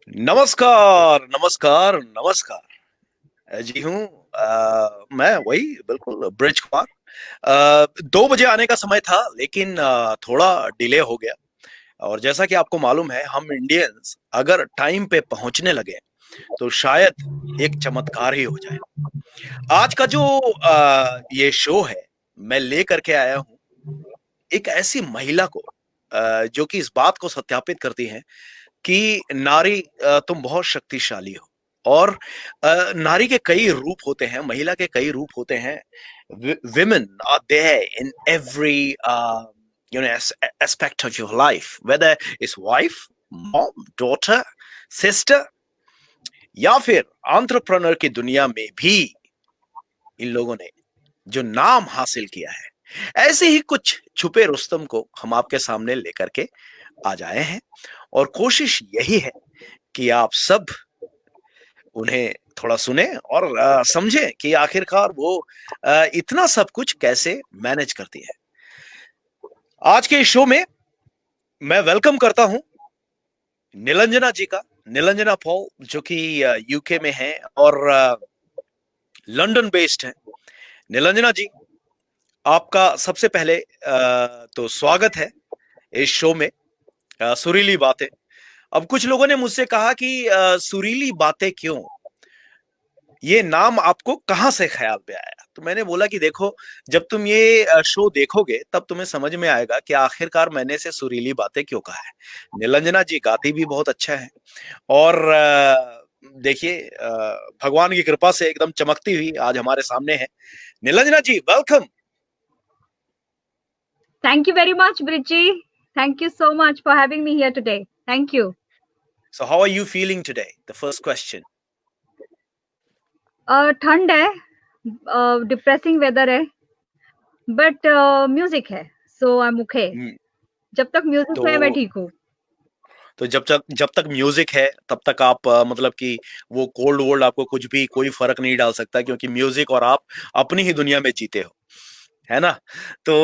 नमस्कार, नमस्कार, नमस्कार। जी हूँ। मैं वही बिल्कुल ब्रिज कुमार। 2 बजे आने का समय था लेकिन थोड़ा डिले हो गया और जैसा कि आपको मालूम है हम इंडियंस अगर टाइम पे पहुँचने लगे तो शायद एक चमत्कार ही हो जाए। आज का जो ये शो है, मैं लेकर के आया हूँ एक ऐसी महिला को जो कि इस बात को सत्यापित करती हैं कि नारी तुम बहुत शक्तिशाली हो और नारी के कई रूप होते हैं, महिला के कई रूप होते हैं। Women are there in every aspect of your life, whether it's wife, mom, daughter, sister या फिर एंटरप्रेन्योर की दुनिया में भी इन लोगों ने जो नाम हासिल किया है, ऐसे ही कुछ छुपे रुस्तम को हम आपके सामने लेकर के आ जाए हैं और कोशिश यही है कि आप सब उन्हें थोड़ा सुने और समझें कि आखिरकार वो इतना सब कुछ कैसे मैनेज करती है। आज के इस शो में मैं वेलकम करता हूं निलंजना जी का, निलंजना पॉल, जो कि यूके में है और लंदन बेस्ड है। निलंजना जी, आपका सबसे पहले तो स्वागत है इस शो में, सुरीली बातें। अब कुछ लोगों ने मुझसे कहा कि सुरीली बातें क्यों, ये नाम आपको कहाँ से ख्याल में आया? तो मैंने बोला कि देखो, जब तुम ये शो देखोगे तब तुम्हें समझ में आएगा कि आखिरकार मैंने इसे सुरीली बातें क्यों कहा है। निलंजना जी गाती भी बहुत अच्छा है और देखिए, भगवान की कृपा से एकदम चमकती हुई आज हमारे सामने है। निलंजना जी, welcome. Thank you very much, Bridgie. Thank you so much for having me here today. Thank you. So how are you feeling today? The first question. ठंड है, डिप्रेसिंग वेदर है, बट म्यूजिक है, सो आई एम ओके। हम्म, जब तक music है मैं तो ठीक हूँ। तो जब तक म्यूजिक है तब तक आप मतलब कि वो कोल्ड वोल्ड आपको कुछ भी कोई फर्क नहीं डाल सकता, क्योंकि म्यूजिक और आप अपनी ही दुनिया में जीते हो, है ना? तो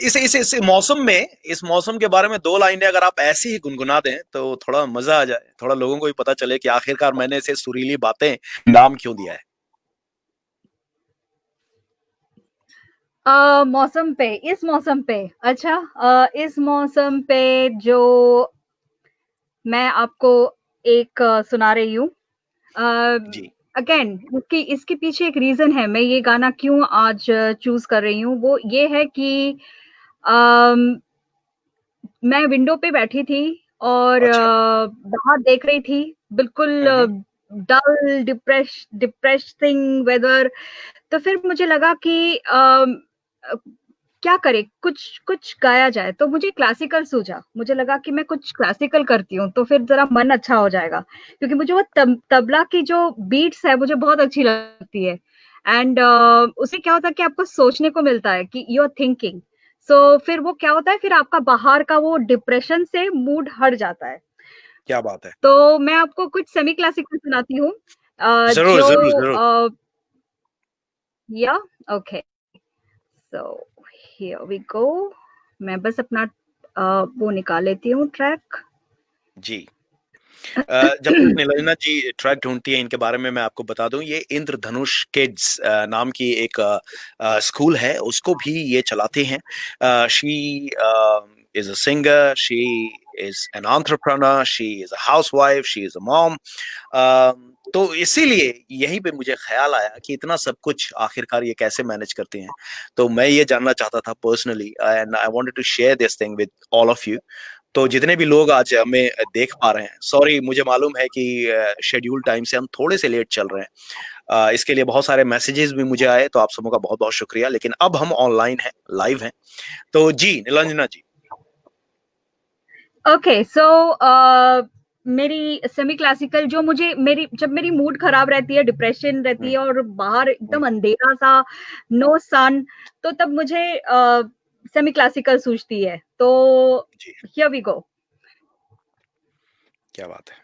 इस मौसम में, इस मौसम के बारे में 2 लाइनें अगर आप ऐसे ही गुनगुना दें तो थोड़ा मजा आ जाए, थोड़ा लोगों को भी पता चले कि आखिरकार मैंने इसे सुरीली बातें नाम क्यों दिया है। मौसम पे, इस मौसम पे, अच्छा, इस मौसम पे जो मैं आपको एक सुना रही हूँ। जी। अगेन इसकी इसके पीछे एक रीजन है, मैं ये गाना क्यों आज चूज कर रही हूँ, वो ये है कि अम, मैं विंडो पे बैठी थी और अच्छा। बाहर देख रही थी, बिल्कुल हम्म। डल डिप्रेसिंग वेदर। तो फिर मुझे लगा कि अ, क्या करें, कुछ कुछ गाया जाए, तो मुझे क्लासिकल सूझा। मुझे लगा कि मैं कुछ क्लासिकल करती हूँ तो फिर जरा मन अच्छा हो जाएगा, क्योंकि मुझे वो तबला की जो बीट्स है मुझे बहुत अच्छी लगती है। एंड उससे क्या होता है कि आपको सोचने को मिलता है कि यू आर थिंकिंग। सो फिर वो क्या होता है, फिर आपका बाहर का वो डिप्रेशन से मूड हट जाता है। क्या बात है। तो मैं आपको कुछ सेमी क्लासिकल सुनाती हूँ, जरूर, जरूर, जो जरूर। या okay, so here we go. मैं बस अपना वो निकाल लेती हूँ ट्रैक। जी। जब तक निलंजना जी ट्रैक ढूंढती है, इनके बारे में मैं आपको बता दूं, ये इंद्रधनुष किड्स नाम की एक स्कूल है, उसको भी ये चलाती हैं। She is a singer, she is an entrepreneur, she is a housewife, she is a mom. तो इसीलिए यहीं पे मुझे ख्याल आया कि इतना सब कुछ आखिरकार ये कैसे मैनेज करती हैं। तो मैं ये जानना चाहता था personally, and I wanted to share this thing with all of you. तो जितने भी लोग आज हमें देख पा रहे हैं, सॉरी, मुझे मालूम है कि शेड्यूल टाइम से हम थोड़े से लेट चल रहे हैं। इसके लिए बहुत सारे मैसेजेस भी मुझे आए, तो आप सबों का बहुत बहुत शुक्रिया। लेकिन अब हम ऑनलाइन हैं, लाइव हैं। तो जी निलंजना जी। ओके, सो मेरी सेमी क्लासिकल जो मुझे, मेरी जब मेरी मूड खराब रहती है, डिप्रेशन रहती हम्म, है और बाहर हम्म, एकदम अंधेरा सा, नो सन, तो तब मुझे सेमी क्लासिकल सूझती है। तो जी। हियर वी गो। क्या बात है।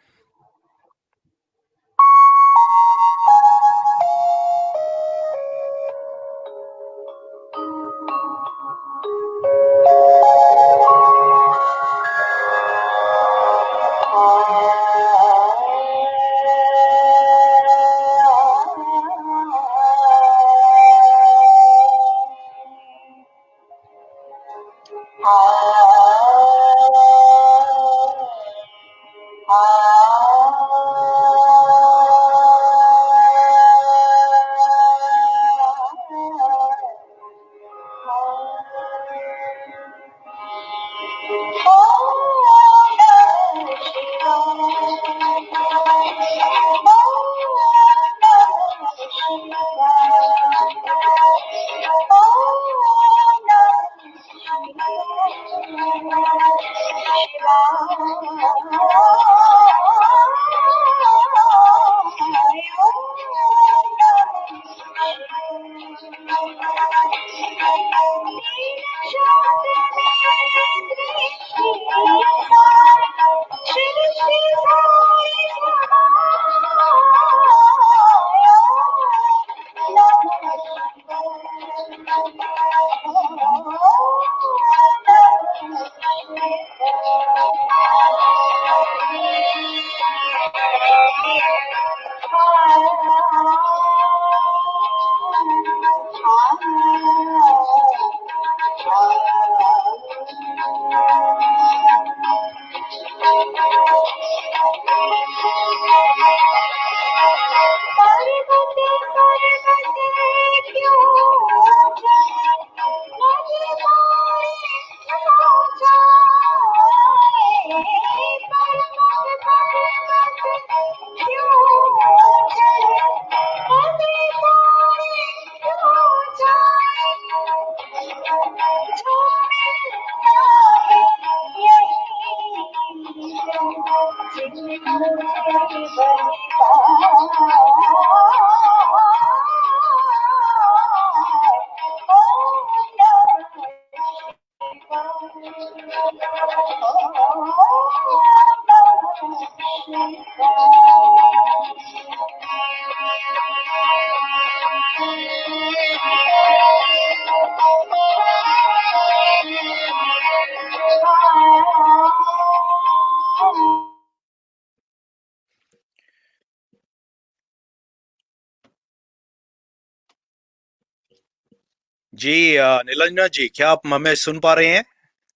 जी निलंजना जी, क्या आप हमें सुन पा रहे हैं?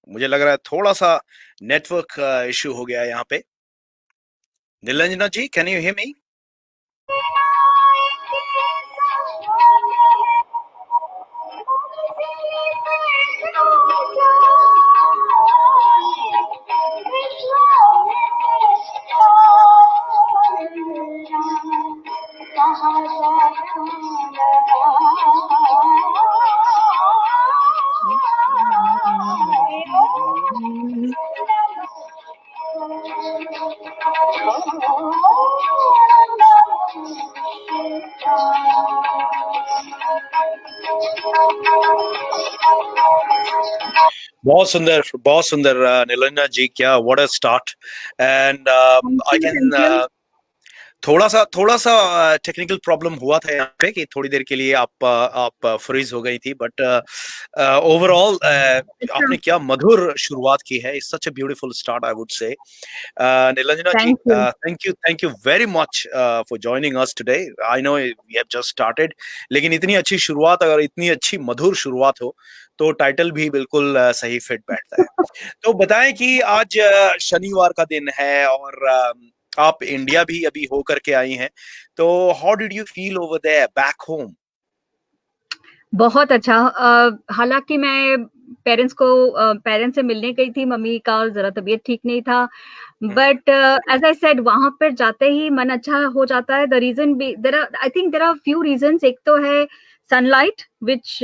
मुझे लग रहा है थोड़ा सा नेटवर्क इशू हो गया है यहाँ पे। निलंजना जी, कैन यू हियर मी? बहुत सुंदर निलंजना जी, क्या what a start. And I can thank you. थोड़ा सा टेक्निकल प्रॉब्लम हुआ था यहाँ पे कि थोड़ी देर के लिए आप फ्रीज हो गई थी, बट ओवरऑल आपने क्या मधुर शुरुआत की है। It's such a beautiful start, I would say. Nilanjana ji, thank you. Thank you very much for joining us today. I know we have just started, लेकिन इतनी अच्छी शुरुआत, अगर इतनी अच्छी मधुर शुरुआत हो तो टाइटल भी बिल्कुल सही फिट बैठता है। तो बताएं कि आज शनिवार का दिन है और आप इंडिया भी अभी हो करके आई हैं, तो how did you feel over there back home? बहुत अच्छा। हालाँकि मैं पेरेंट्स से मिलने गई थी, मम्मी का ज़रा तबीयत ठीक नहीं था। बट एज़ आई सेड वहाँ पर जाते ही मन अच्छा हो जाता है। The reason be there are few reasons. एक तो है सनलाइट व्हिच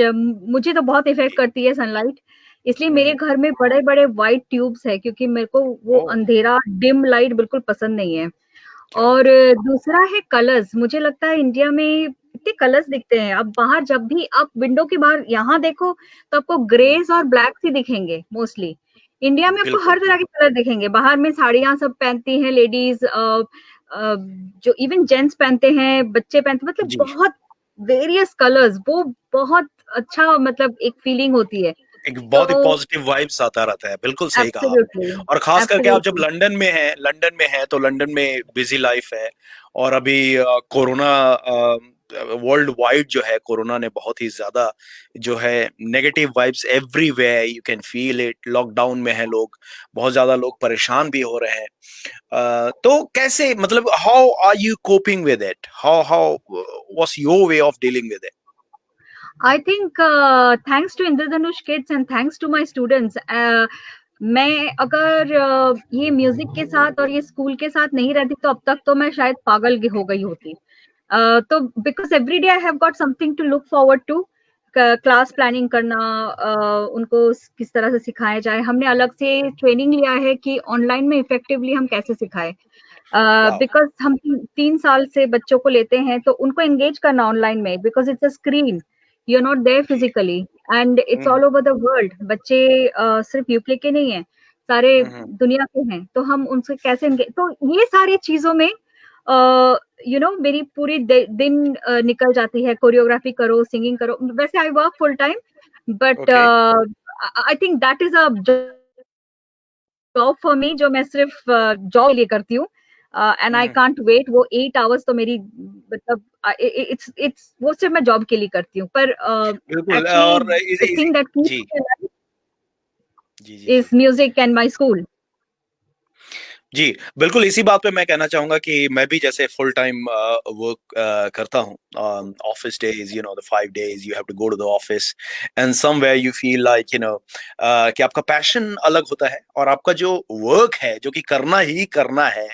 मुझे तो बहुत इफ़ेक्ट करती है सनलाइट। इसलिए मेरे घर में बड़े-बड़े व्हाइट ट्यूब्स हैं क्योंकि मेरे को वो ओह, अंधेरा डिम लाइट बिल्कुल पसंद नहीं है। क्या और बात है। दूसरा है कलर्स। मुझे लगता है इंडिया में इतने कलर्स दिखते हैं। अब बाहर जब भी आप विंडो के बाहर यहाँ देखो तो आपको ग्रेस और ब्लैक्स ही दिखेंगे मोस्टली। इंडिया में आपको बिल्कुल। हर तरह के कलर दिखेंगे। बाहर में साड़ियाँ सब पहनती हैं लेडीज़, जो इवन जेंट्स पहनते हैं, बच्चे पहनते हैं, मतलब जी, बहुत वेरियस कलर्स। वो बहुत अच्छा मतलब एक फीलिंग होती है। एक तो बहुत ही पॉजिटिव वाइब्स आता रहता है। बिल्कुल सही कहा आपने। एब्सोल्युटली, और खास करके आप जब एब्सोल्युटली। लंदन में हैं तो लंदन में बिजी लाइफ है। और अभी कोरोना वर्ल्ड वाइड जो है, कोरोना ने बहुत ही ज्यादा जो है negative vibes everywhere, you can feel it. Lockdown में है लोग, बहुत ज्यादा लोग परेशान भी हो रहे हैं। तो कैसे, मतलब how are you coping with it? How was your way of dealing with it? I think thanks to Indradhanush kids and thanks to my students, मैं अगर ये म्यूजिक के साथ और ये स्कूल के साथ नहीं रहती तो अब तक तो मैं शायद पागल हो गई होती। तो because every day I have got something to look forward to. Class planning करना, उनको किस तरह से सिखाया जाए, हमने अलग से ट्रेनिंग लिया है कि ऑनलाइन में इफेक्टिवली हम कैसे सिखाएं। वाह। बिकॉज हम 3 साल से बच्चों को लेते हैं तो उनको एंगेज करना ऑनलाइन में, because it's a screen, you are not there जी। Physically and it's hmm all over the world. बच्चे सिर्फ यूके के नहीं है, सारे हम्म दुनिया के हैं, तो हम उनसे कैसे तो ये सारी चीजों में मेरी पूरी दिन निकल जाती है। कोरियोग्राफी करो, सिंगिंग करो। वैसे I work full time, but okay. I think that is a job for me, जो मैं सिर्फ जॉब के लिए करती हूँ। And I hmm can't wait, वो 8 आवर्स तो मेरी मतलब इट्स वो सिर्फ मैं जॉब के लिए करती हूँ। पर बिल्कुल। एक्चुअली और द थिंग दैट जी कीप्स जी जी इज जी म्यूजिक एंड माय स्कूल। जी। बिल्कुल, इसी बात पे मैं कहना चाहूंगा कि मैं भी जैसे फुल टाइम वर्क करता हूँ। Office days, the 5 days you have to go to the office, and somewhere you feel like कि आपका पैशन अलग होता है और आपका जो वर्क है जो कि करना ही करना है।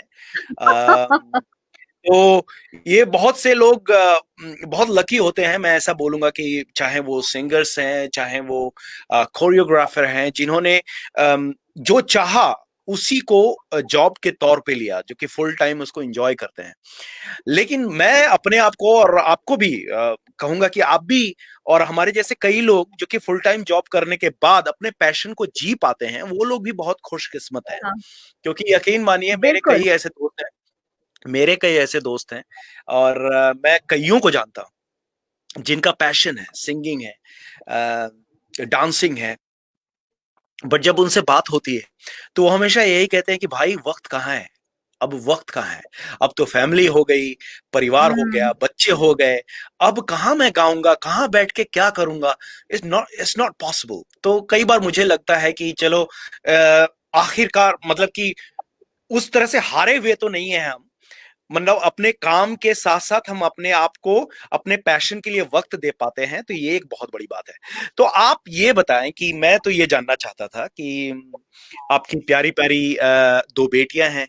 तो ये बहुत से लोग बहुत लकी होते हैं। मैं ऐसा बोलूंगा कि चाहे वो सिंगर्स हैं, चाहे वो कोरियोग्राफर हैं, जिन्होंने जो चाहा उसी को जॉब के तौर पे लिया, जो कि फुल टाइम उसको एंजॉय करते हैं। लेकिन मैं अपने आप को और आपको भी कहूंगा कि आप भी और हमारे जैसे कई लोग जो कि फुल टाइम जॉब करने के बाद अपने पैशन को जी पाते हैं, वो लोग भी बहुत खुशकिस्मत हैं। हाँ, क्योंकि यकीन मानिए, बिल्कुल। मेरे कई ऐसे दोस्त हैं, और मैं कईयों को जानता हूँ जिनका पैशन है, सिंगिंग है, डांसिंग है। बट जब उनसे बात होती है तो वो हमेशा यही कहते हैं कि भाई वक्त कहाँ है, अब वक्त कहाँ है, अब तो फैमिली हो गई, परिवार हो गया, हम्म, बच्चे हो गए, अब कहाँ मैं गाऊंगा, कहाँ बैठ के क्या करूंगा। It's not possible. तो कई बार मुझे लगता है कि चलो, आखिरकार मतलब कि उस तरह से हारे हुए तो नहीं है हम। मतलब अपने काम के साथ साथ हम अपने आप को अपने पैशन के लिए वक्त दे पाते हैं, तो ये एक बहुत बड़ी बात है। तो आप ये बताएं कि मैं तो ये जानना चाहता था कि आपकी प्यारी प्यारी दो बेटियां हैं,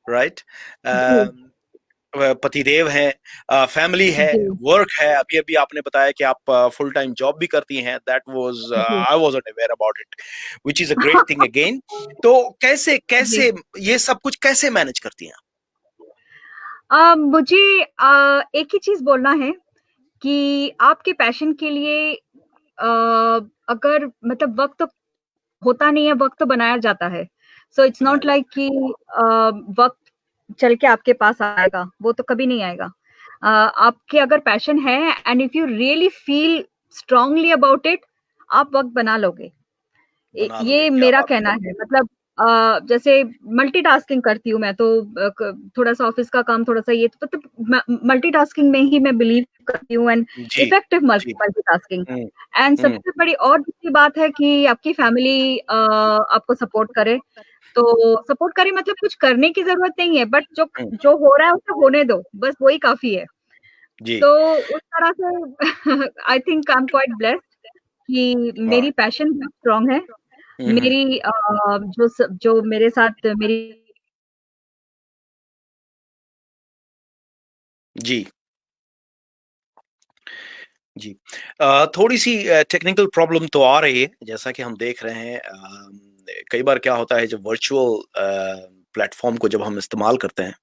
राइट? जी, पतिदेव हैं, फैमिली है, जी, वर्क है। अभी अभी आपने बताया कि आप फुल टाइम जॉब भी करती हैं। दैट वाज जी, I wasn't aware about it, which is a great thing again. तो कैसे जी। कैसे ये सब कुछ कैसे मैनेज करती हैं? मुझे एक ही चीज बोलना है कि आपके पैशन के लिए अ, अगर मतलब वक्त होता नहीं है, वक्त तो बनाया जाता है। सो इट्स बनाया नॉट लाइक जाता कि वक्त चल के आपके पास आएगा, वो तो कभी नहीं आएगा। आपके अगर पैशन है and if you really feel strongly about it, आप वक्त बना लोगे। बना लोगे, ये क्या मेरा बात कहना है। मतलब जैसे मल्टीटास्किंग करती हूँ मैं तो थोड़ा सा ऑफिस का काम, थोड़ा सा ये, तो मल्टीटास्किंग में ही मैं बिलीव करती हूँ, एंड है। जी इफेक्टिव जी। मल्टीटास्किंग। हम्म एंड हम्म सबसे बड़ी और दूसरी बात है कि आपकी फैमिली आपको सपोर्ट करे। तो सपोर्ट करे मतलब कुछ करने की जरूरत नहीं है, बट जो हम्म, जो हो रहा है उसे होने दो, बस वही काफी है। जी। तो उस तरह से I think I am quite blessed कि हाँ। मेरी पैशन बहुत स्ट्रांग है। हम्म। मेरी जो मेरे साथ मेरी जी जी। थोड़ी सी टेक्निकल प्रॉब्लम तो आ रही है, जैसा कि हम देख रहे हैं। कई बार क्या होता है जब वर्चुअल प्लेटफॉर्म को जब हम इस्तेमाल करते हैं,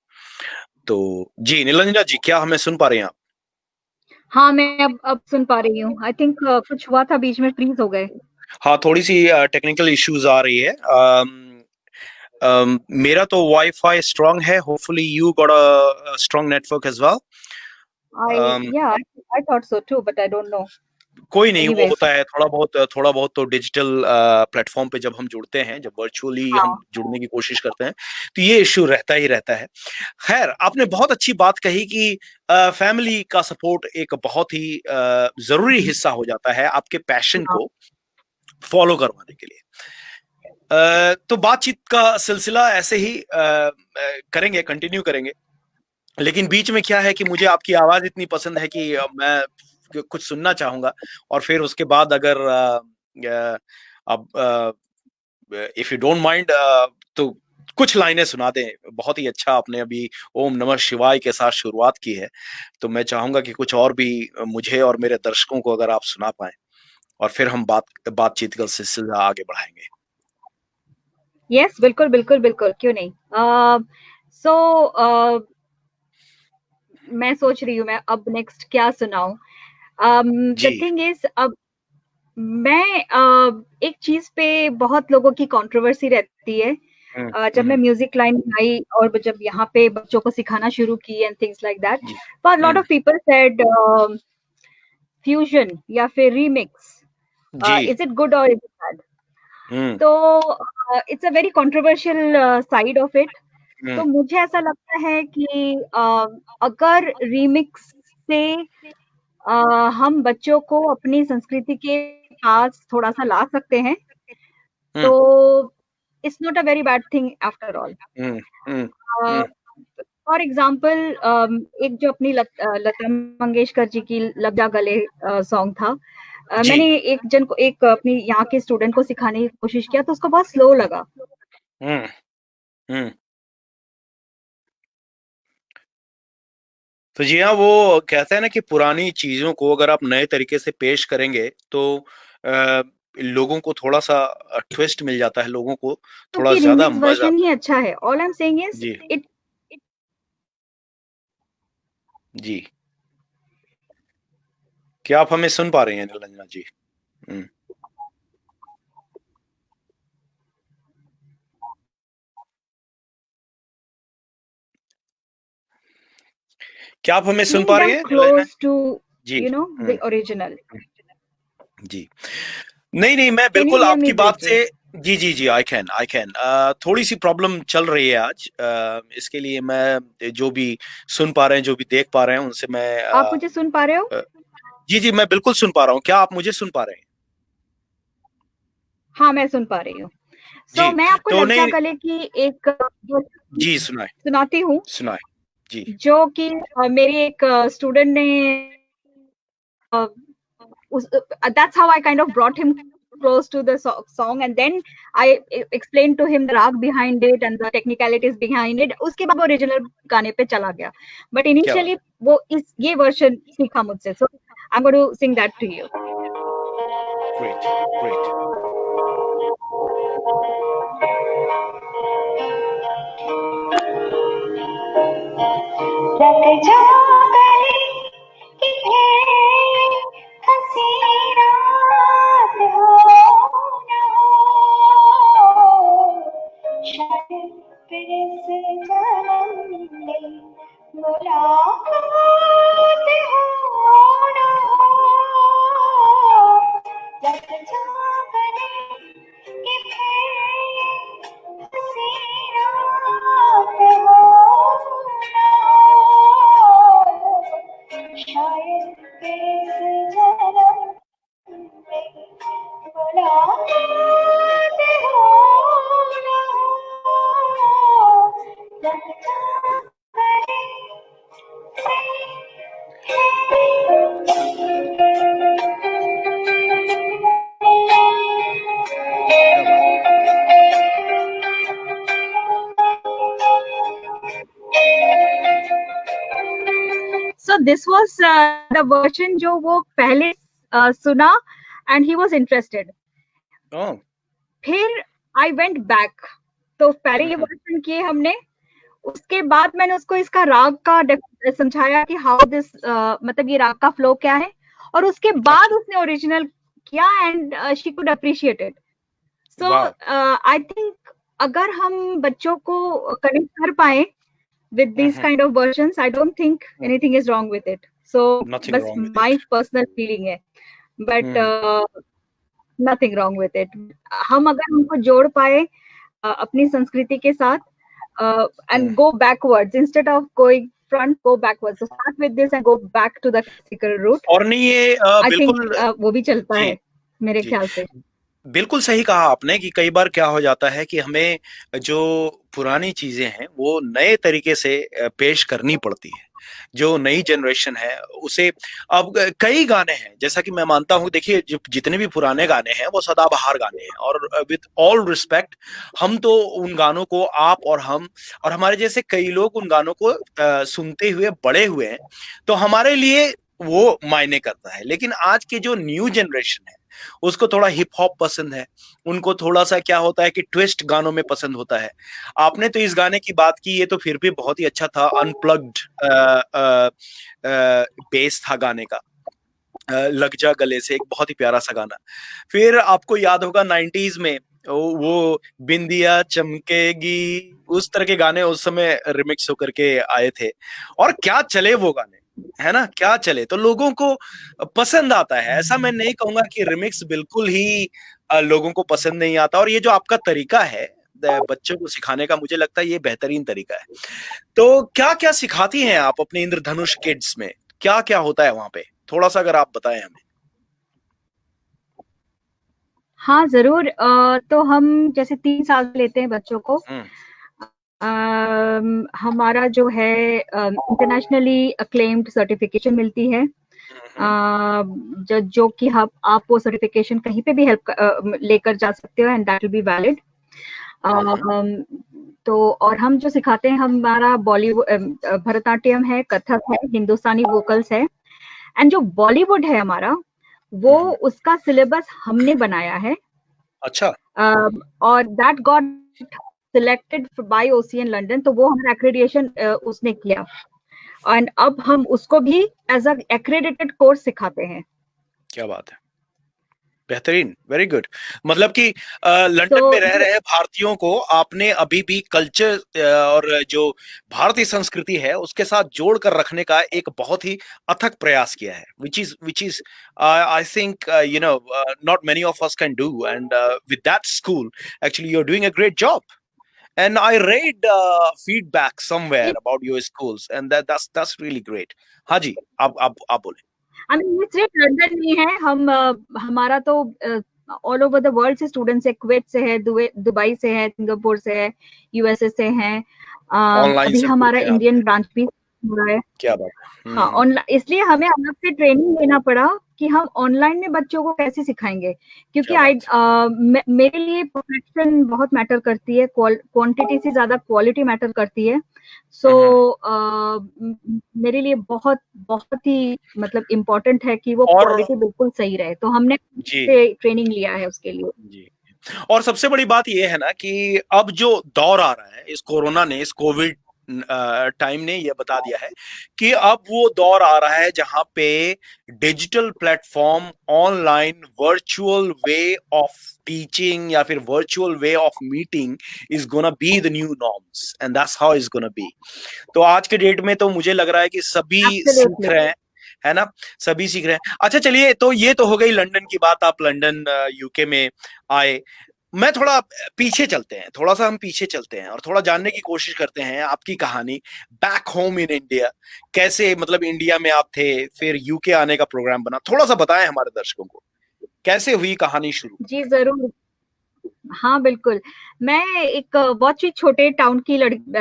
तो जी निलंजना जी, क्या हमें सुन पा रहे हैं आप? हाँ, मैं अब सुन पा रही हूँ। आई थिंक कुछ हुआ था, बीच में फ्रीज हो गए। हाँ, थोड़ी सी टेक्निकल इश्यूज आ रही है। मेरा तो वाईफाई स्ट्रांग है, hopefully you got a strong network as I well. Yeah I thought so too, but I don't know. कोई नहीं, वो एनीवे, होता है थोड़ा बहुत तो डिजिटल प्लेटफॉर्म पे जब हम जुड़ते हैं, जब वर्चुअली हम हाँ, जुड़ने की कोशिश करते हैं, तो ये इश्यू रहता ही रहता है। खैर, आपने बहुत अच्छी बात कही कि फैमिली का सपोर्ट एक बहुत ही जरूरी हिस्सा हो जाता है आपके पैशन हाँ, को फॉलो करवाने के लिए। तो बातचीत का सिलसिला ऐसे ही करेंगे, कंटिन्यू करेंगे। लेकिन बीच में क्या है कि मुझे आपकी आवाज इतनी पसंद है कि मैं कुछ सुनना चाहूंगा। और फिर उसके बाद अगर अब इफ यू डोंट माइंड, तो कुछ लाइनें सुना दें। बहुत ही अच्छा आपने अभी ओम नमः शिवाय के साथ शुरुआत की है, तो मैं चाहूंगा कि कुछ और भी मुझे और मेरे दर्शकों को अगर आप सुना पाए। और फिर हम बातचीत का सिलसिला आगे बढ़ाएंगे। यस, बिल्कुल बिल्कुल बिल्कुल, क्यों नहीं। सो मैं सोच रही हूँ मैं अब नेक्स्ट क्या सुनाऊं। The ji. थिंग इज, अब मैं एक चीज पे बहुत लोगों की कंट्रोवर्सी रहती है। जब मैं हम्म, म्यूजिक लाइन में आई और जब यहाँ पे बच्चों को सिखाना शुरू की एंड थिंग्स लाइक दैट, जी। But lot of people said fusion या फिर रीमिक्स, जी। Is it good or is it bad? Hmm. तो it's a very controversial side of it. Hmm. तो मुझे ऐसा लगता है कि अगर रीमिक्स से हम बच्चों को अपनी संस्कृति के पास थोड़ा सा ला सकते हैं, तो hmm. It's not a very bad thing after all. Hmm. Hmm. Hmm. For example, एक जो अपनी लता मंगेशकर जी की लग जा गले सॉन्ग था, जी। मैंने एक अपनी यहाँ के स्टूडेंट को सिखाने की कोशिश किया तो उसको बहुत स्लो लगा। हम्म। हम्म। तो जी हाँ, वो कहते हैं ना कि पुरानी चीजों को अगर आप नए तरीके से पेश करेंगे तो लोगों को थोड़ा सा ट्विस्ट मिल जाता है, लोगों को थोड़ा क्योंकि ज्यादा रीमिक्स मजा। वर्जन ही अच्छा है। All I am saying is जी। इट। जी। क्या आप हमें सुन पा रहे हैं निरंजना जी? हम्म। क्या आप हमें सुन मेकिंग पा रही देम हैं निरंजना क्लोज टू जी? The original. जी। नहीं नहीं, मैं कैन यू बिल्कुल हियर मी आपकी बात ब्रिटली? से। जी जी जी, आई कैन थोड़ी सी प्रॉब्लम चल रही है आज, इसके लिए मैं जो भी सुन पा रहे हैं, जो भी देख पा रहे हैं, उनसे मैं आप मुझे सुन पा रहे हो? अ, जी जी, मैं बिल्कुल सुन पा रहा हूँ। क्या आप मुझे सुन पा रहे हैं? हाँ, मैं सुन पा रही हूँ। जी। सो मैं आपको तो लग जा नहीं। गले की एक जी, सुनाए सुनाती हूँ, सुनाए। जी। जो कि मेरी एक स्टूडेंट ने that's how I kind of brought him close to the song, and then I explained to him the rag behind it and the technicalities behind it. उसके बाद वो ओरिजिनल गाने पे चला गया, but क्या बात। initially वो ये वर्जन सीखा मुझसे, so I'm going to sing that to you. Great. Great. रख जा गले कि फिर हंसी रात हो ना हो, शायद फिर इस जन्म में मुलाकात हो ना हो। रख जा गले कि फिर हंसी रात हो ना हो, शायद इस जन्म में मुलाकात हो ना हो। रख जा गले क्या बात। So this was the version जो वो पहले सुना and he was interested. ओह। फिर I went back, तो पहले ये हम्म। वर्जन किए हमने, उसके बाद मैंने उसको इसका राग का समझाया कि हाउ दिस, मतलब ये राग का फ्लो क्या है, और उसके बाद अच्छा। उसने ओरिजिनल किया and she could appreciate it. So वाह। आई थिंक अगर हम बच्चों को कनेक्ट कर पाए with these kind of versions, I don't think anything is wrong with it. So nothing बस wrong with my it. personal feeling है, but nothing wrong with it. हम अगर उनको जोड़ पाए अपनी संस्कृति के साथ, and go backwards instead of going front, go backwards. So start with this and go back to the classical route. और नहीं, ये I think बिल्कुल। वो भी चलता जी। है मेरे जी। ख्याल से। बिल्कुल सही कहा आपने कि कई बार क्या हो जाता है कि हमें जो पुरानी चीजें हैं वो नए तरीके से पेश करनी पड़ती है। जो नई जनरेशन है उसे, अब कई गाने हैं, जैसा कि मैं मानता हूं, देखिए जो जितने भी पुराने गाने हैं वो सदाबहार गाने हैं, और विद ऑल रिस्पेक्ट, हम तो उन गानों को, आप और हम और हमारे जैसे कई लोग उन गानों को सुनते हुए बड़े हुए हैं। तो हमारे लिए वो मायने करता है। लेकिन आज के जो न्यू जनरेशन है उसको थोड़ा हिप हॉप पसंद है, उनको थोड़ा सा क्या होता है कि ट्विस्ट गानों में पसंद होता है। आपने तो इस गाने की बात की, ये तो फिर भी बहुत ही अच्छा था, अनप्लग्ड बेस था गाने का, लग जा गले से, एक बहुत ही प्यारा सा गाना। फिर आपको याद होगा 90s में वो बिंदिया चमकेगी, उस तरह के गाने उस समय रिमिक्स होकर के आए थे, और क्या चले वो गाने, है ना, क्या चले, तो लोगों को पसंद आता है। ऐसा मैं नहीं कहूंगा कि रिमिक्स बिल्कुल ही लोगों को पसंद नहीं आता। और ये जो आपका तरीका है बच्चों को सिखाने का, मुझे लगता है ये बेहतरीन तरीका है। तो क्या क्या सिखाती हैं आप अपने इंद्रधनुष किड्स में, क्या क्या होता है वहां पे, थोड़ा सा अगर आप बताएं हमें। हाँ, ज़रूर। तो हम जैसे 3 साल लेते हैं बच्चों को। हम्म। हमारा जो है इंटरनेशनली अक्लेम्ड सर्टिफिकेशन मिलती है। हम्म। जो कि आप वो सर्टिफिकेशन कहीं पे भी लेकर जा सकते हो, and that will be valid. Hmm. तो और हम जो सिखाते हैं, हमारा बॉलीवुड, भरतनाट्यम है, कथक है, हिंदुस्तानी वोकल्स है, एंड जो बॉलीवुड है हमारा, वो हम्म। उसका सिलेबस हमने बनाया है। अच्छा। और that got selected by OCN London, तो वो हमारा एक्रेडिटेशन उसने किया, एंड अब हम उसको भी एज अ एक्रेडिटेड कोर्स सिखाते हैं। क्या बात है, बेहतरीन, वेरी गुड। मतलब कि तो लंदन में रह रहे भारतीयों को आपने अभी भी कल्चर और जो भारतीय संस्कृति है उसके साथ जोड़ कर रखने का एक बहुत ही अथक प्रयास किया है, which is I think you know not many of us can do, and with that school actually you are doing a great job. And I read feedback somewhere about your schools, and that's really great. हाँ जी, आप बोले। ये सिर्फ London नहीं है, हम हमारा तो ऑल ओवर द वर्ल्ड से स्टूडेंट्स है, कुवैत से है, दुबई से है, सिंगापुर से है, यूएसए से है। ऑनलाइन अभी से हमारा जुड़ते हैं आप। इंडियन ब्रांच भी हो रहा है। क्या बात है। हाँ, ऑनलाइन, इसलिए हमें अलग से ट्रेनिंग लेना पड़ा कि हम ऑनलाइन में बच्चों को कैसे सिखाएंगे, क्योंकि क्या बात है। मेरे लिए परफेक्शन बहुत मैटर करती है, क्वांटिटी से ज्यादा क्वालिटी मैटर करती है। सो मेरे लिए बहुत बहुत ही मतलब इम्पोर्टेंट है कि वो और क्वालिटी बिल्कुल सही रहे, तो हमने जी ट्रेनिंग लिया है उसके लिए। जी, और सबसे बड़ी बात यह है ना कि अब जो दौर आ रहा है, इस कोरोना ने, इस कोविड टाइम ने यह बता दिया है कि अब वो दौर आ रहा है जहां पे digital platform, online virtual way of teaching या फिर virtual way of meeting is gonna be the new norms, and that's how is gonna be. तो आज के डेट में तो मुझे लग रहा है कि सभी सीख एब्सोल्युटली। रहे हैं, है ना, सभी सीख रहे हैं। अच्छा चलिए, तो ये तो हो गई लंदन की बात, आप लंदन यूके में आए। मैं थोड़ा पीछे चलते हैं, थोड़ा सा हम पीछे चलते हैं और थोड़ा जानने की कोशिश करते हैं आपकी कहानी बैक होम इन इंडिया। कैसे, मतलब इंडिया में आप थे, फिर यूके आने का प्रोग्राम बना, थोड़ा सा बताएं हमारे दर्शकों को कैसे हुई कहानी शुरू। जी जरूर। हाँ बिल्कुल। मैं एक बहुत ही छोटे टाउन की लड़की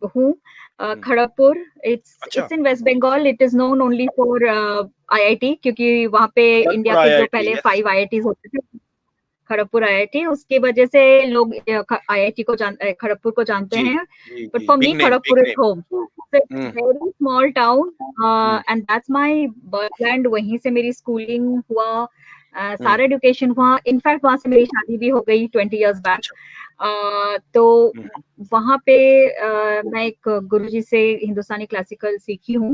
हूँ, हम्म। खड़गपुर। इट्स अच्छा। It's in West Bengal. It is known only for IIT, क्योंकि वहाँ पे इंडिया खड़गपुर के जो आईआईटी, पहले यस। 5 आईआईटीज होते थे, खड़गपुर आईआईटी, उसकी वजह से लोग आईआईटी को खड़गपुर को जानते जी हैं। जी बट जी, for big me name, big Kharagpur is name. Home. It's hmm. Very small town, hmm. And that's my birthland. वहीं से मेरी स्कूलिंग हुआ, हम्म। सारा एजुकेशन हुआ। इनफैक्ट वहां से मेरी शादी भी हो गई 20 years बैक। अच्छा। तो हम्म। वहां पे मैं एक गुरुजी से हिंदुस्तानी क्लासिकल सीखी हूँ।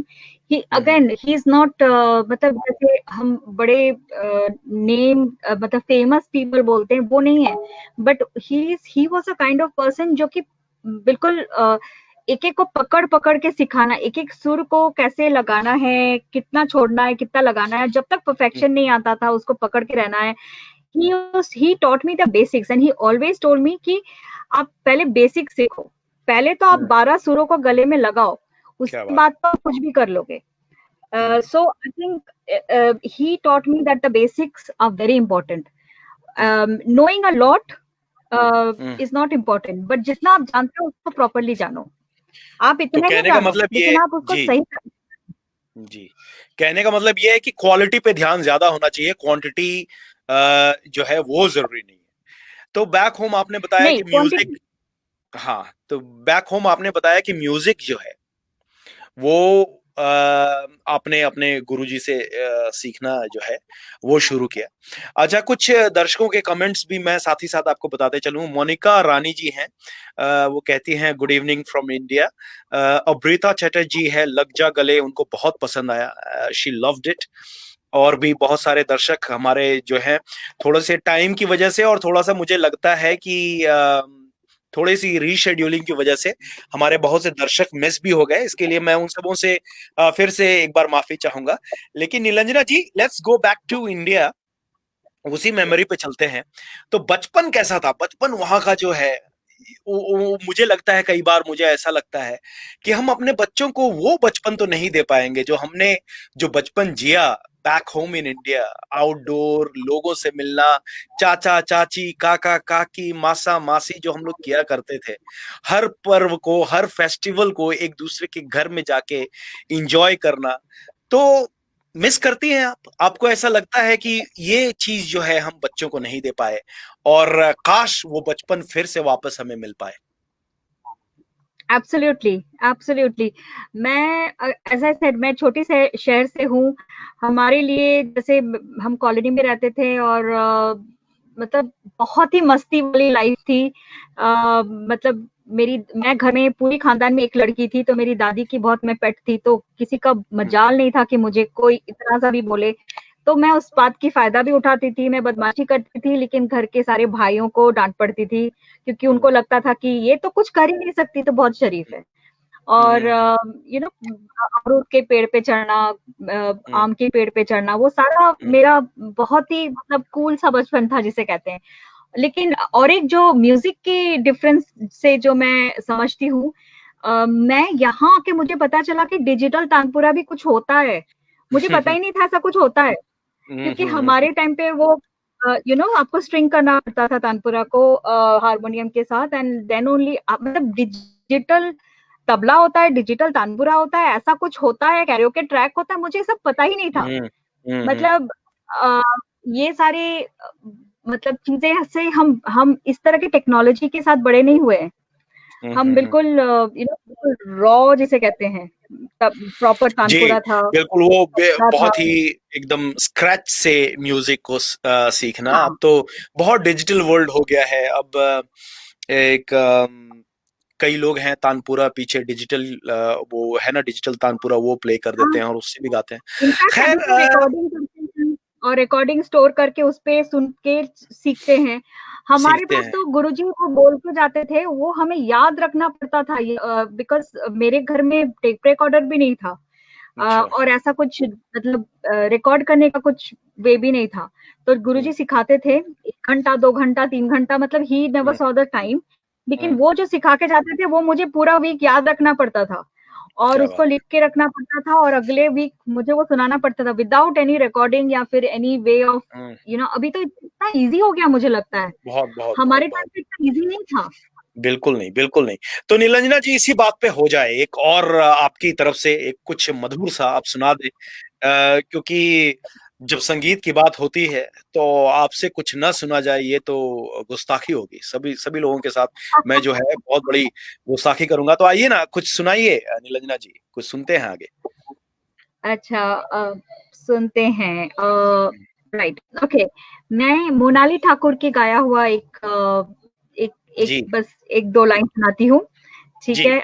ही हम्म। अगेन ही इज नॉट, मतलब जैसे हम बड़े नेम, मतलब फेमस पीपल बोलते हैं, वो नहीं है। But he was a kind of person जो कि बिल्कुल एक एक को पकड़ पकड़ के सिखाना, एक एक सुर को कैसे लगाना है, कितना छोड़ना है, कितना लगाना है, जब तक हम्म। परफेक्शन नहीं आता था उसको पकड़ के रहना है। he taught me the basics, and he always told me कि आप पहले बेसिक सीखो, पहले तो आप हम्म। 12 सुरों को गले में लगाओ, क्या उसके बात बाद तो आप कुछ भी कर लोगे। है। So I think he taught me that the basics are very important. Hmm. Knowing a lot hmm. is not important, but जितना आप जानते हो उसको प्रॉपरली जानो। आप तो इतने ही कहने का जानो, मतलब ये, लेकिन आप उसको जी सही। जी, कहने का मतलब ये है कि क्वालिटी पे ध्यान ज्यादा होना चाहिए, क्वांटिटी जो है वो जरूरी नहीं है। तो बैक होम आपने बताया नहीं, कि क्वांटिटी। म्यूजिक, हाँ, तो बैक होम आपने बताया कि म्यूजिक जो है वो आपने अपने गुरुजी से सीखना जो है वो शुरू किया। अच्छा, कुछ दर्शकों के कमेंट्स भी मैं साथ ही साथ आपको बताते चलूं। मोनिका रानी जी हैं, वो कहती हैं good evening from India. Abrita Chatterjee है, लग जा गले, उनको बहुत पसंद आया, शी लव्ड इट। और भी बहुत सारे दर्शक हमारे जो हैं, थोड़े से टाइम की वजह से और थोड़ा सा मुझे लगता है कि थोड़ी सी रीशेड्यूलिंग की वजह से हमारे बहुत से दर्शक मिस भी हो गए। इसके लिए मैं उन सबों से फिर से एक बार माफी चाहूंगा। लेकिन Nilanjana ji, let's go back to India, उसी मेमोरी पे चलते हैं। तो बचपन कैसा था? बचपन वहां का जो है, मुझे लगता है, कई बार मुझे ऐसा लगता है कि हम अपने बच्चों को वो बचपन तो नहीं दे पाएंगे जो हमने, जो बचपन जिया back home in India. Outdoor लोगों से मिलना, चाचा चाची, काका काकी, मासा मासी, जो हम लोग किया करते थे, हर पर्व को, हर फेस्टिवल को एक दूसरे के घर में जाके इंजॉय करना, तो मिस करती हैं आप? आपको ऐसा लगता है कि ये चीज जो है हम बच्चों को नहीं दे पाए, और काश वो बचपन फिर से वापस हमें मिल पाए? Absolutely, absolutely. मैं एज़ आई सेड, मैं छोटी से शहर से हूँ। हमारे लिए जैसे हम कॉलोनी में रहते थे और मतलब बहुत ही मस्ती वाली लाइफ थी। मतलब मैं घर में पूरी खानदान में एक लड़की थी, तो मेरी दादी की बहुत मैं पेट थी, तो किसी का मजाल नहीं था कि मुझे कोई इतना सा भी बोले। तो मैं उस बात की फायदा भी उठाती थी, मैं बदमाशी करती थी, लेकिन घर के सारे भाइयों को डांट पड़ती थी, क्योंकि उनको लगता था कि ये तो कुछ कर ही नहीं सकती, तो बहुत शरीफ है। और यू नो अमरूद के पेड़ पे चढ़ना, आम के पेड़ पे चढ़ना, वो सारा मेरा बहुत ही मतलब कूल सा बचपन था जिसे कहते हैं। लेकिन और एक जो म्यूजिक के डिफरेंस से जो मैं समझती हूँ, मैं यहाँ आके मुझे पता चला कि डिजिटल तानपुरा भी कुछ होता है। मुझे पता ही नहीं था ऐसा कुछ होता है, क्योंकि हमारे टाइम पे वो आपको स्ट्रिंग करना पड़ता था तानपुरा को हारमोनियम के साथ, एंड देन ओनली मतलब डिजिटल तबला होता है, डिजिटल तानपुरा होता है, ऐसा कुछ होता है, कैरियोके ट्रैक होता है, मुझे सब पता ही नहीं था। मतलब अ, ये सारे मतलब चीजें से हम इस तरह की टेक्नोलॉजी के साथ बड़े नहीं हुए हैं। हम बिल्कुल बिल्कुल रॉ जिसे कहते हैं, प्रॉपर जी, तानपुरा था, बिल्कुल, वो तबला था। बहुत ही एकदम स्क्रैच से म्यूजिक को सीखना। हाँ, अब तो बहुत डिजिटल वर्ल्ड हो गया है। अब एक कई लोग हैं तानपुरा पीछे डिजिटल, वो है ना, डिजिटल तानपुरा, वो प्ले कर देते हाँ। हैं और उससे भी गाते हैं। इनफैक्ट अभी खैर, तो रिकॉर्डिंग करते हैं और रिकॉर्डिंग स्टोर करके उस पे सुन के सीखते हैं। हमारे सीखते पास हैं। तो गुरुजी वो बोल के जाते थे, वो हमें याद रखना पड़ता था, बिकॉज मेरे घर में टेप रिकॉर्डर भी नहीं था। अच्छा। और ऐसा कुछ मतलब रिकॉर्ड करने का कुछ वे भी नहीं था। तो गुरुजी सिखाते थे 1 घंटा, 2 घंटा, 3 घंटा, मतलब he never hmm, saw the time. लेकिन हम्म, वो जो सिखा के जाते थे, वो मुझे पूरा वीक याद रखना पड़ता था और क्या उसको बात लिख के रखना पड़ता था, और अगले वीक मुझे वो सुनाना पड़ता था विदाउट एनी रिकॉर्डिंग या फिर एनी वे ऑफ है। अभी तो इतना ईज़ी हो गया मुझे लगता है। बहुत बहुत बहुत हमारे बहुत। टाइम पे इतना ईज़ी नहीं था। बिल्कुल नहीं, बिल्कुल नहीं। तो नीलंजना जी, इसी बात पे हो जाए, एक और आपकी तरफ से एक कुछ मधुर सा आप सुना दें, क्योंकि जब संगीत की बात होती है तो आपसे कुछ ना सुना जाए ये तो गुस्ताखी होगी। सभी सभी लोगों के साथ मैं जो है बहुत बड़ी गुस्ताखी करूंगा। तो आइए ना, कुछ सुनाइए नीलंजना जी, कुछ सुनते हैं आगे। अच्छा, सुनते हैं। Right, okay. मैं मोनाली ठाकुर की गाया हुआ एक एक जी, बस 1-2 लाइन सुनाती हूँ, ठीक जी, है?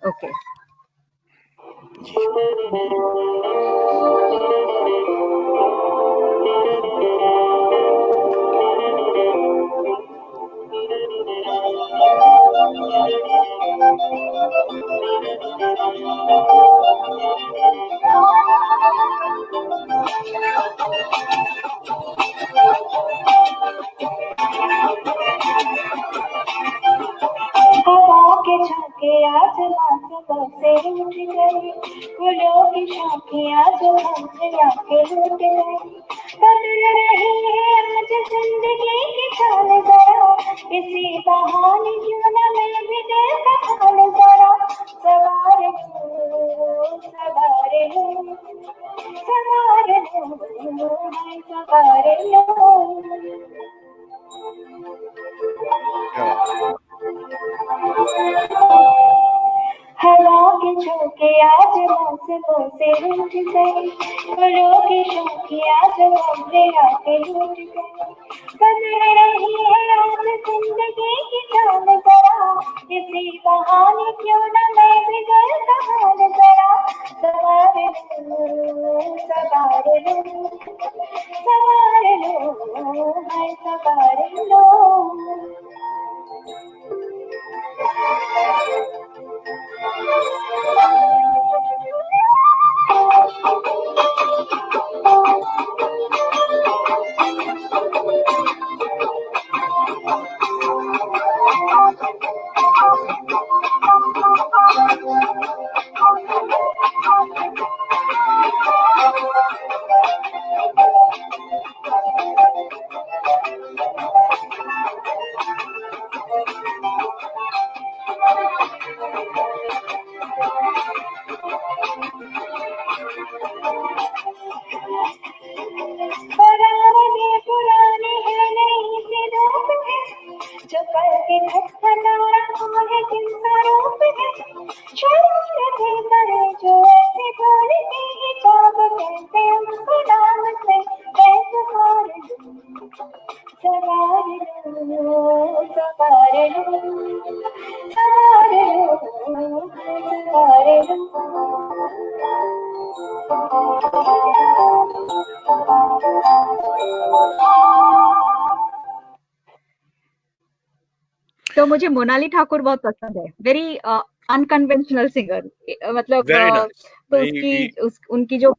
ओके। जी। हवा के झोंके आसमां से बरसे उठ गए, फूलों की शाखियाँ जो हमसे आके लूट गई। बदल रही है आज जिंदगी की चाल जरा, इसी बहाने क्यों न मैं भी दिल का हाल जरा सवार लूं, सवार लूं, सवार लूं, मैं सवार लूं। क्या बात है। हवा के छू के आज मौसमों से रूठ गई, फूलों की शाखियाँ जो हमने आके लूट गई। बदल रही है आज जिंदगी की चाल जरा, इसी बहाने क्यों न मैं भी दिल का हाल जरा सवार लूं, सवार लूं, सवार लो, हाय सवार लो। पुराने पुराने हैं नई से रूप है, जो कल के धड़कना रहा है जिनका रूप है, शरारतें करे जो ऐसे ढूंढते ही चाब कहते उनको नाम से मैं सवार लूं, सवार लूं, सवार लूं, सवार लूं, सवार तो मुझे मोनाली ठाकुर बहुत पसंद है, वेरी अनकन्वेंशनल सिंगर, मतलब वेरी नाइस। तो उनकी जो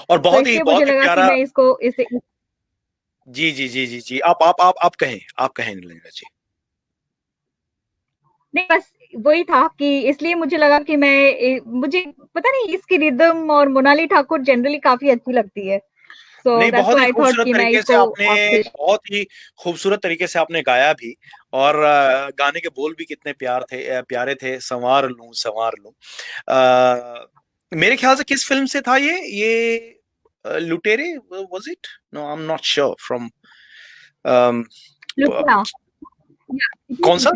और तो बहुत इसलिए मुझे ही लगा कि प्यारा। मैं इसको इसे जी जी जी जी जी, आप कहें नीलंजना जी। नहीं, बस वही था कि इसलिए मुझे लगा कि मुझे पता नहीं इसकी रिदम और मोनाली ठाकुर जनरली काफी अच्छी लगती है, सो नहीं, दैट्स बहुत ही व्हाई आई थॉट खूबसूरत कि मैं तरीके से इसको आपने आपसे बहुत ही खूबसूरत तरीके से आपने गाया भी। और गाने के बोल भी कितने प्यारे थे, संवार लूं। मेरे ख्याल से किस फिल्म से था ये Lootere, was it? No, I am not sure from Lootera, कौन सा?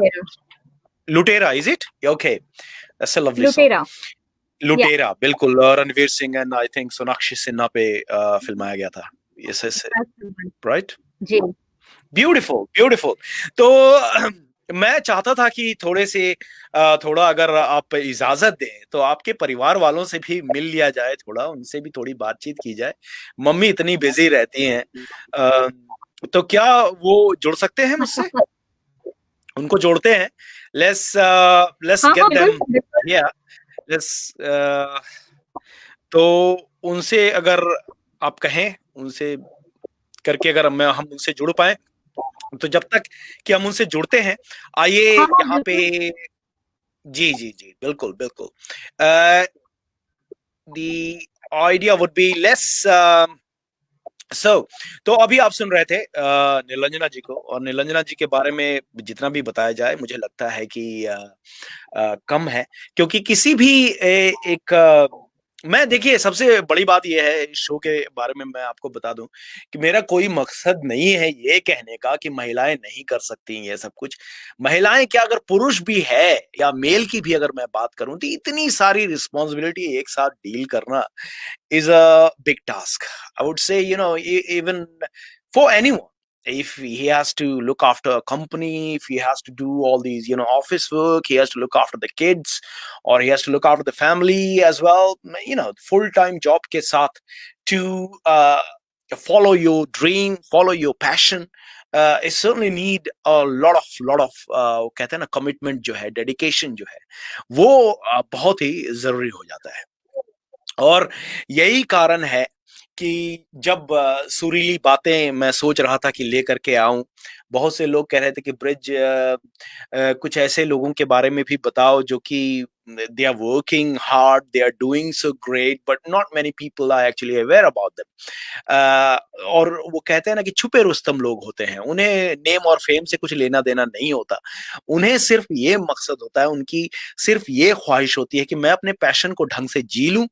Lootera, is it? Okay, that's a lovely song. Lootera, या लुटेरा, बिल्कुल। Ranveer Singh and I think Sonakshi Sinha पे फिल्माया गया था। Yes yes, right. जी। Beautiful beautiful. तो मैं चाहता था कि थोड़ा अगर आप इजाजत दें तो आपके परिवार वालों से भी मिल लिया जाए, थोड़ा उनसे भी थोड़ी बातचीत की जाए। मम्मी इतनी बिजी रहती हैं, अ, तो क्या वो जुड़ सकते हैं मुझसे? उनको जोड़ते हैं। लेट्स हाँ गेट हाँ देम बिल्कुल बिल्कुल। हियर। लेट्स तो उनसे अगर आप कहें, उनसे करके अगर हम उनसे जुड़ पाए, तो जब तक कि हम उनसे जुड़ते हैं, आइए हाँ हाँ यहाँ पे। बिल्कुल। जी जी जी, बिल्कुल बिल्कुल। The idea would be less. So तो अभी आप सुन रहे थे नीलंजना जी को, और नीलंजना जी के बारे में जितना भी बताया जाए मुझे लगता है कि कम है। क्योंकि किसी भी मैं, देखिए, सबसे बड़ी बात यह है इस शो के बारे में मैं आपको बता दूं कि मेरा कोई मकसद नहीं है ये कहने का कि महिलाएं नहीं कर सकती ये सब कुछ। महिलाएं क्या, अगर पुरुष भी है या मेल की भी अगर मैं बात करूं, तो इतनी सारी रिस्पॉन्सिबिलिटी एक साथ डील करना is a big task. I would say, even for anyone, if he has to look after a company, if he has to do all these, office work, he has to look after the kids, or he has to look after the family as well, full-time job ke saath, to follow your dream, follow your passion, it certainly need a lot of कहते हैं ना, commitment जो है, dedication जो है, वो बहुत ही जरूरी हो जाता है। और यही कारण है कि जब सुरीली बातें मैं सोच रहा था कि लेकर के आऊं, बहुत से लोग कह रहे थे कि ब्रिज, कुछ ऐसे लोगों के बारे में भी बताओ जो कि they are working hard, they are doing so great, but not many people are actually aware about them. और वो कहते हैं ना कि छुपे रुस्तम लोग होते हैं, उन्हें नेम और फेम से कुछ लेना देना नहीं होता। उन्हें सिर्फ ये मकसद होता है, उनकी सिर्फ ये ख्वाहिश होती है कि मैं अपने पैशन को ढंग से जी लूं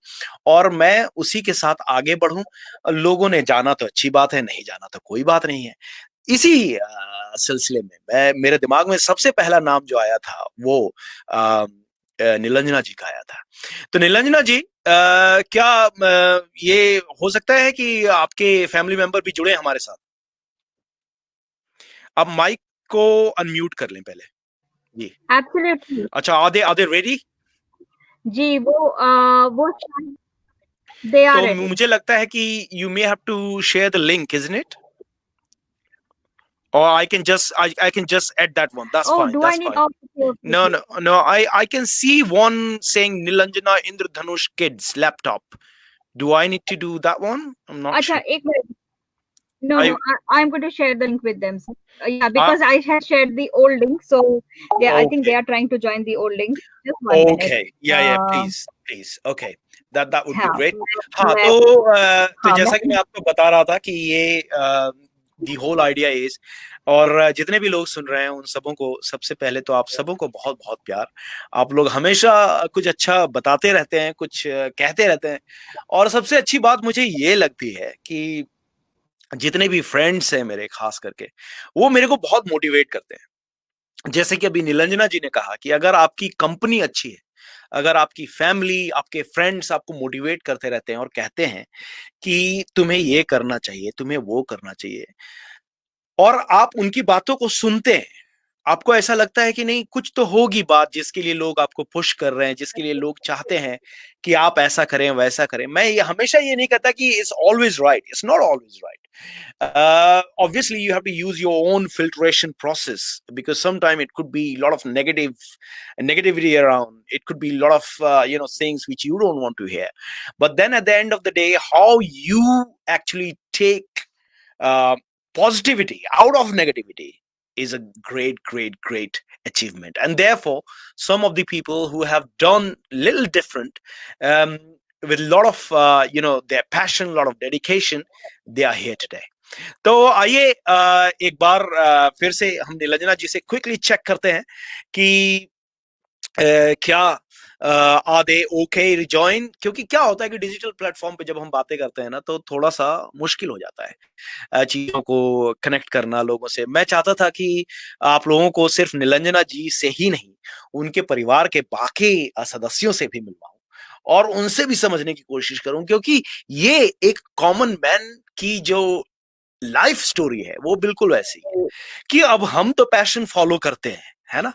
और मैं उसी के साथ आगे बढ़ूं। लोगों ने जाना तो अच्छी बात है, नहीं जाना तो कोई बात नहीं है। इसी सिलसिले में मेरे दिमाग में सबसे पहला नाम जो आया था वो नीलांजना जी का आया था। तो नीलांजना जी, क्या ये हो सकता है कि आपके फैमिली मेंबर भी जुड़े हमारे साथ? आप माइक को अनम्यूट कर लें पहले जी। एब्सोल्युटली। अच्छा, आर दे रेडी? जी, वो दे आर तो रेडी। मुझे लगता है कि you may have to share the link, isn't it? Or I can just add that one. That's Oh, fine. do I That's need? fine. Oh, okay, okay, No, okay. no, no. I can see one saying Nilanjana Indradhanush Kids laptop. Do I need to do that one? I'm not Acha, sure. ek minute. No, I, I'm going to share the link with them. Yeah, uh, because I had shared the old link, so I think they okay. are trying to join the old link. Just 1 minute. Okay. Yeah, please, please. Okay. That would be हाँ, great. हाँ, मैं तो हाँ जैसा कि मैं मैं आपको बता रहा था कि ये दी होल आइडिया इज, और जितने भी लोग सुन रहे हैं उन सबों को सबसे पहले तो आप सबों को बहुत बहुत प्यार। आप लोग हमेशा कुछ अच्छा बताते रहते हैं, कुछ कहते रहते हैं, और सबसे अच्छी बात मुझे ये लगती है कि जितने भी फ्रेंड्स हैं मेरे, खास करके वो मेरे को बहुत मोटिवेट करते हैं। जैसे कि अभी निलंजना जी ने कहा कि अगर आपकी कंपनी अच्छी है, अगर आपकी फैमिली, आपके फ्रेंड्स आपको मोटिवेट करते रहते हैं और कहते हैं कि तुम्हें ये करना चाहिए, तुम्हें वो करना चाहिए, और आप उनकी बातों को सुनते हैं, आपको ऐसा लगता है कि नहीं, कुछ तो होगी बात जिसके लिए लोग आपको पुश कर रहे हैं, जिसके लिए लोग चाहते हैं कि आप ऐसा करें वैसा करें। मैं ये हमेशा ये नहीं कहता कि it's always right, it's not always right. Obviously you have to use your own filtration process, because sometimes it could be a lot of negativity around, it could be a lot of things which you don't want to hear. But then at the end of the day, how you actually take uh, positivity out of negativity is a great achievement. And therefore some of the people who have done little different, um, with a lot of their passion, a lot of dedication, they are here today. तो आइए एक बार फिर से हम निलंजना जी से quickly check करते हैं कि क्या आर दे ओके रिजॉइन, क्योंकि क्या होता है कि डिजिटल प्लेटफॉर्म पे जब हम बातें करते हैं ना तो थोड़ा सा मुश्किल हो जाता है चीजों को कनेक्ट करना लोगों से। मैं चाहता था कि आप लोगों को सिर्फ निलंजना जी से ही नहीं, उनके परिवार के बाकी सदस्यों से भी मिलवाऊं और उनसे भी समझने की कोशिश करूं, क्योंकि ये एक कॉमन मैन की जो लाइफ स्टोरी है वो बिल्कुल वैसी है कि अब हम तो पैशन फॉलो करते हैं, है ना?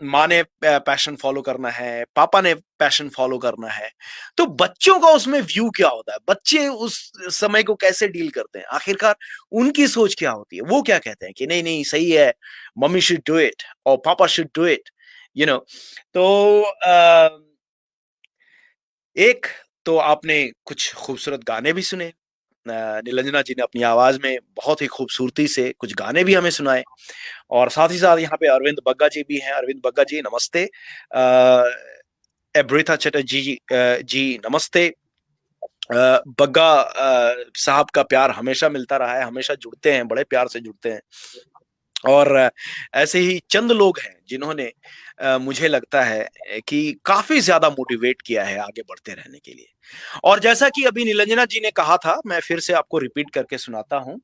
माँ ने पैशन फॉलो करना है, पापा ने पैशन फॉलो करना है, तो बच्चों का उसमें व्यू क्या होता है, बच्चे उस समय को कैसे डील करते हैं, आखिरकार उनकी सोच क्या होती है, वो क्या कहते हैं कि नहीं नहीं सही है, मम्मी शुड डू इट और पापा should do it, you know. तो एक तो आपने कुछ खूबसूरत गाने भी सुने, निलंजना जी ने अपनी आवाज में बहुत ही खूबसूरती से कुछ गाने भी हमें सुनाए, और साथ ही साथ यहाँ पे अरविंद बग्गा जी भी हैं। अरविंद बग्गा जी नमस्ते। एब्रिथा चटर्जी जी नमस्ते। बग्गा साहब का प्यार हमेशा मिलता रहा है, हमेशा जुड़ते हैं, बड़े प्यार से जुड़ते हैं। और ऐसे ही चंद लोग हैं जिन्होंने मुझे लगता है कि काफी ज्यादा मोटिवेट किया है आगे बढ़ते रहने के लिए। और जैसा कि अभी निलंजना जी ने कहा था, मैं फिर से आपको रिपीट करके सुनाता हूँ,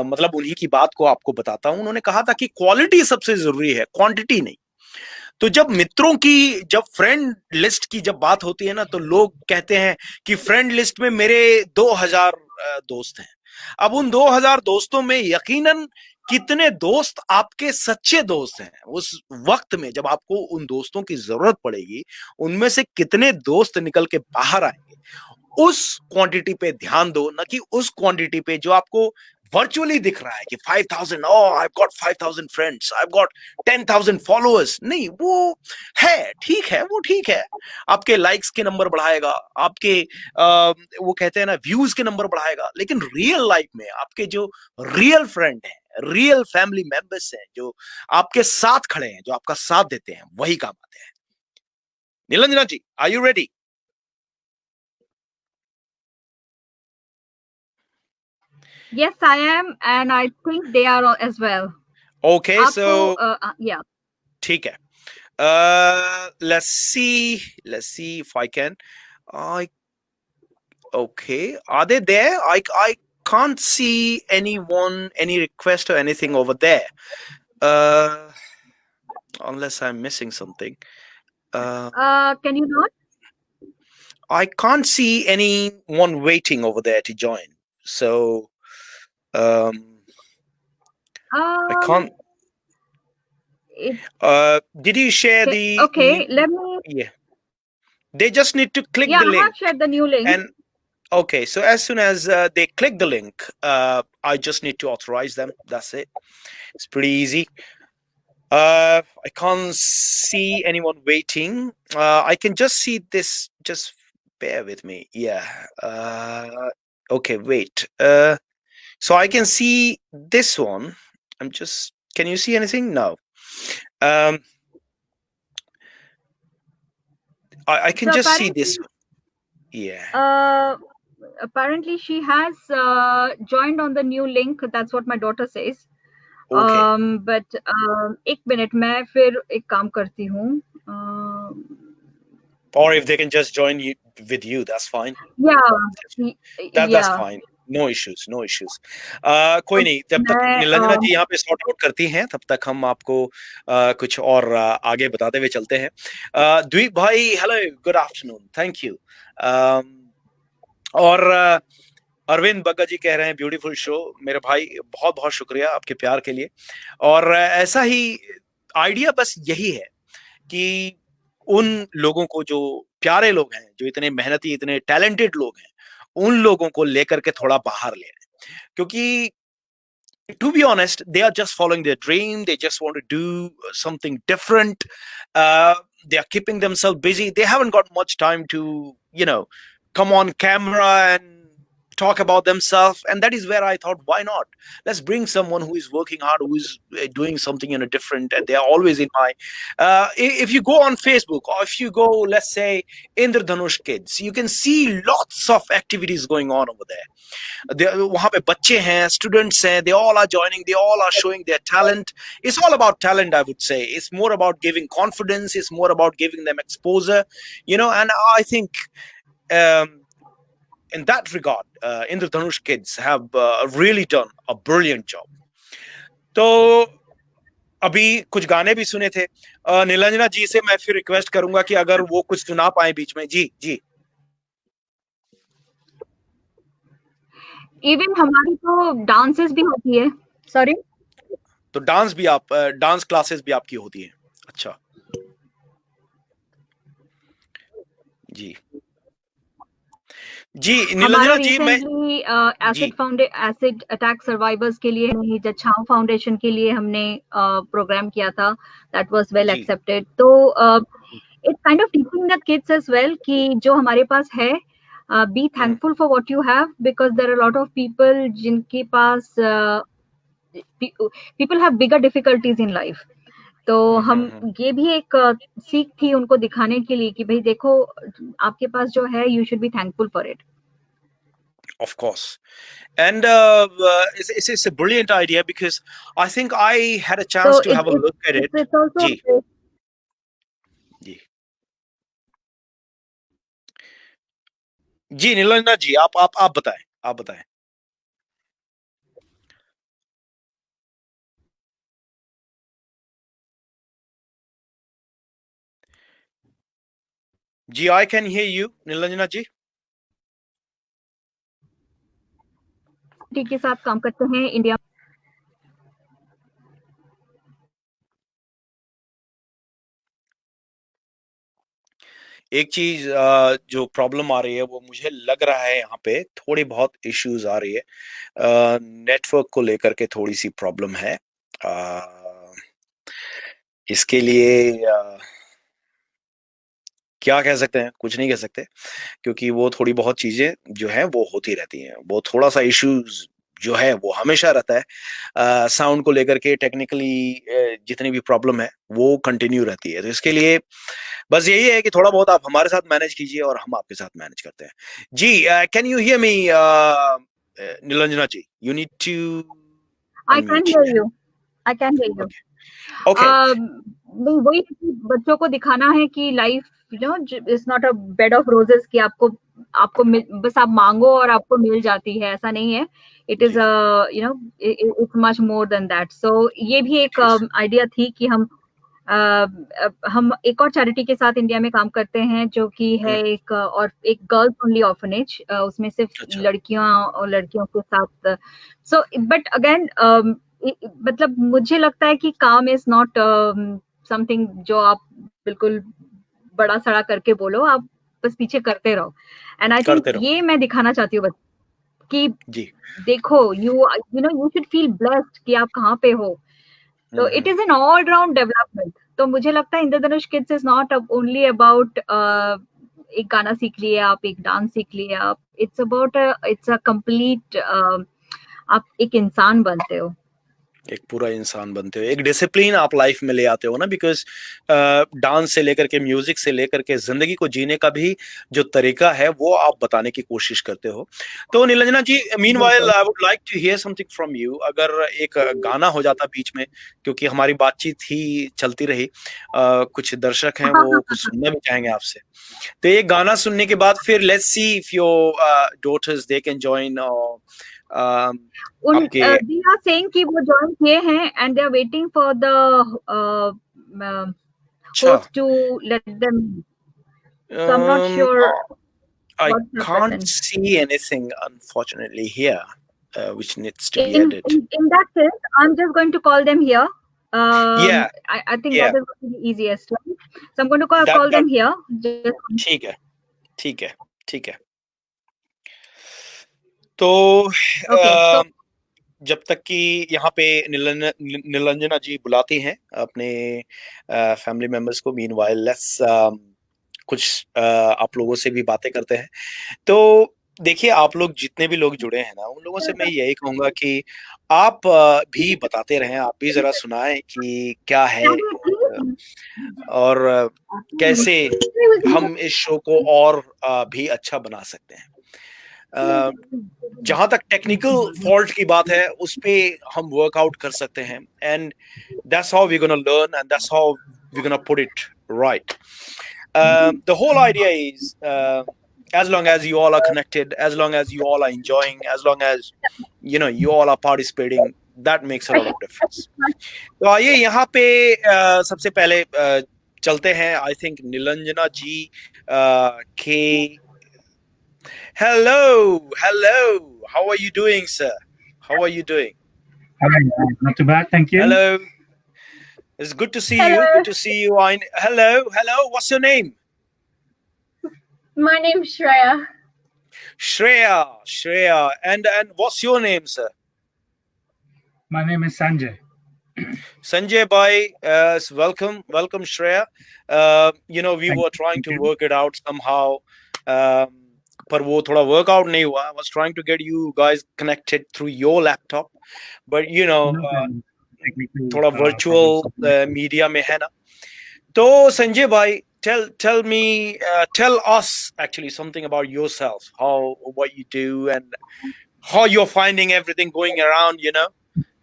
मतलब उन्हीं की बात को आपको बताता हूँ। उन्होंने कहा था कि क्वालिटी सबसे जरूरी है, क्वांटिटी नहीं। तो जब मित्रों की, जब फ्रेंड लिस्ट की जब बात होती है ना, तो लोग कहते हैं कि फ्रेंड लिस्ट में मेरे 2000 दोस्त हैं। अब उन 2000 दोस्तों में यकीनन कितने दोस्त आपके सच्चे दोस्त हैं, उस वक्त में जब आपको उन दोस्तों की जरूरत पड़ेगी, उनमें से कितने दोस्त निकल के बाहर आएंगे, उस क्वांटिटी पे ध्यान दो, ना कि उस क्वांटिटी पे जो आपको वर्चुअली दिख रहा है कि 5000, oh I got 5000 friends, I got 10,000 followers. नहीं, वो है ठीक है, वो ठीक है, आपके लाइक्स के नंबर बढ़ाएगा, आपके वो कहते हैं ना व्यूज के नंबर बढ़ाएगा, लेकिन रियल लाइफ में आपके जो रियल फ्रेंड हैं, रियल फैमिली मेंबर्स हैं, जो आपके साथ खड़े हैं, जो आपका साथ देते हैं, वही काम आते हैं। Nilanjana ji, are you ready? Yes, I am, and I think they are as well. Okay, आपको so yeah. ठीक है। Let's see if I can. I Okay, are they there? I can't see anyone, any request or anything over there. Unless I'm missing something. Can you not? I can't see anyone waiting over there to join. So I can't. Did you share the? Okay, let me. Yeah. They just need to click Yeah, the I link. have shared the new link. And okay, so as soon as they click the link, I just need to authorize them. That's it. It's pretty easy. I can't see anyone waiting. I can just see this. Just bear with me. Yeah. Okay, wait. So I can see this one. I'm just. Can you see anything? No. I can So just see this one. Yeah. Apparently she has joined on the new link. That's what my daughter says. Okay. But एक minute मैं फिर एक काम करती हूँ. Or if they can just join you with you, that's fine. Yeah. That's fine. No issues, no issues. कोई नहीं, जब तक नीलांजना जी यहाँ पे सॉर्ट आउट करती हैं, तब तक हम आपको कुछ और आगे बताते हुए चलते हैं. द्वीप भाई, hello, good afternoon, thank you. और अरविंद बग्गा जी कह रहे हैं ब्यूटीफुल शो. मेरे भाई बहुत बहुत शुक्रिया आपके प्यार के लिए. और ऐसा ही आइडिया बस यही है कि उन लोगों को, जो प्यारे लोग हैं, जो इतने मेहनती, इतने टैलेंटेड लोग हैं, उन लोगों को लेकर के थोड़ा बाहर ले आए. क्योंकि to be honest, they are just following their dream. They just want to do something different. They are keeping themselves busy. They haven't got much time to, come on camera and talk about themselves. And that is where I thought, why not? Let's bring someone who is working hard, who is doing something different, and they are always in my. If you go on Facebook, or if you go, let's say, Indradhanush Kids, you can see lots of activities going on over there. वहां पे बच्चे हैं, students हैं, they all are joining, they all are showing their talent. It's all about talent, I would say. It's more about giving confidence, it's more about giving them exposure, and I think in that regard, Indradhanush Kids have really done a brilliant job. तो अभी कुछ गाने भी सुने थे. नीलांजना जी से मैं फिर रिक्वेस्ट करूंगा कि अगर वो कुछ सुना पाए बीच में. जी. इवन हमारी तो डांसेस भी होती है. सॉरी. तो डांस क्लासेस भी आपकी होती है? अच्छा जी नीलांजना जी, मैं एसिड अटैक सर्वाइवर्स के लिए जछांव फाउंडेशन के लिए हमने प्रोग्राम किया था. That was well accepted. तो it's kind of teaching the kids as well कि जो हमारे पास है, be thankful for what you have, because there are a lot of people जिनके पास people have bigger difficulties in life. तो हम ये भी एक सीख थी उनको दिखाने के लिए कि भाई देखो, आपके पास जो है, you should be thankful for it. Of course. And it's a brilliant idea, because I think I had a chance to have a look at it. जी नीलांजना जी, आप बताएं. जी, I can hear you, Neelanjana जी. के साथ काम करते हैं इंडिया. एक चीज जो प्रॉब्लम आ रही है, वो मुझे लग रहा है यहाँ पे थोड़ी बहुत इश्यूज आ रही है. नेटवर्क को लेकर के थोड़ी सी प्रॉब्लम है. इसके लिए क्या कह सकते हैं? कुछ नहीं कह सकते, क्योंकि वो थोड़ी बहुत चीजें जो है वो होती रहती हैं. वो थोड़ा सा इश्यूज जो है वो हमेशा रहता है. साउंड को लेकर के टेक्निकली जितनी भी प्रॉब्लम है वो कंटिन्यू रहती है. तो इसके लिए बस यही है कि थोड़ा बहुत आप हमारे साथ मैनेज कीजिए और हम आपके साथ मैनेज करते हैं. जी, can you hear me Nilanjana ji? You need to. I can hear you. Okay. नहीं, वही है कि बच्चों को दिखाना है कि life is not a bed of roses, कि आपको आपको बस आप मांगो और आपको मिल जाती है, ऐसा नहीं है। इट इज जी it's much more than that. So ये भी एक जी आइडिया थी कि हम एक और चैरिटी के साथ इंडिया में काम करते हैं, जो कि है हम्म, और एक गर्ल्स ओनली ऑर्फनेज, उसमें सिर्फ अच्छा लड़कियां और लड़कियों के साथ। सो बट अगेन मतलब मुझे लगता है कि काम इज नॉट समथिंग जो आप बिल्कुल बड़ा सड़ा करके बोलो, आप बस पीछे करते रहो। एंड आई थिंक करते रहो ये मैं दिखाना चाहती हूँ कि जी देखो, यू शुड फील ब्लेस्ड कि आप कहाँ पे हो। तो it hmm. Is an all round development. तो मुझे लगता है Indradhanush kids is not only about एक गाना सीख लिए आप, एक डांस सीख लिए आप, इट्स अ कंप्लीट, आप एक इंसान बनते हो। एक पूरा इंसान बनते हो, एक डिसिप्लिन आप लाइफ में ले आते हो ना, बिकॉज डांस से लेकर के म्यूजिक से लेकर के जिंदगी को जीने का भी जो तरीका है वो आप बताने की कोशिश करते हो। तो नीलांजना जी, मीनवाइल बिल्कुल। I would like to hear something from you. अगर एक गाना हो जाता बीच में, क्योंकि हमारी बातचीत ही चलती रही, कुछ दर्शक हैं हाँ वो हाँ कुछ हाँ। सुनना भी चाहेंगे आपसे। तो एक गाना सुनने के बाद फिर let's see if your daughters they can join आपके। दे आर सेइंग कि वो ज्वाइन किए हैं and they are waiting for the अच्छा। Host to let them. So I am not Um, sure I what's can't happened. see anything, unfortunately, here, which needs to be In, added. in that case, I'm just going to call them here. Yeah, I think that yeah, is going to be the easiest one. So I'm going to call that them here. Just, ठीक है, ठीक है, ठीक है। तो okay. So जब तक कि यहाँ पे नीलांजना जी बुलाती हैं अपने फैमिली मेंबर्स को, मीनवाइल लेट्स कुछ आप लोगों से भी बातें करते हैं। तो देखिए, आप लोग जितने भी लोग जुड़े हैं ना, उन लोगों से मैं यही कहूंगा कि आप भी बताते रहें, आप भी जरा सुनाएं कि क्या है और कैसे हम इस शो को और भी अच्छा बना सकते हैं। जहां तक टेक्निकल फॉल्ट की बात है, उस पे हम वर्कआउट कर सकते हैं, and that's how we gonna learn and that's how we gonna put it right. The whole idea is, as long as you all are connected, as long as you all are enjoying, as long as you all are participating, that makes a lot of difference. तो आइए यहाँ पे सबसे पहले चलते हैं, I think Neelanjana जी के। hello, how are you doing, sir? How are you doing? Hi, not too bad, thank you. Hello, it's good to see Hello, you, good to see you. Hello, what's your name? my name's Shreya. Shreya, and what's your name, sir? My name is Sanjay. Sanjay bhai, welcome Shreya. We Thank were you. trying Thank to you. work it out somehow, पर वो थोड़ा workout नहीं हुआ. I was trying to get you guys connected through your laptop, but No problem. Technical थोड़ा problems. virtual media में है ना. तो संजय भाई, tell us actually something about yourself, what you do and how you're finding everything going around,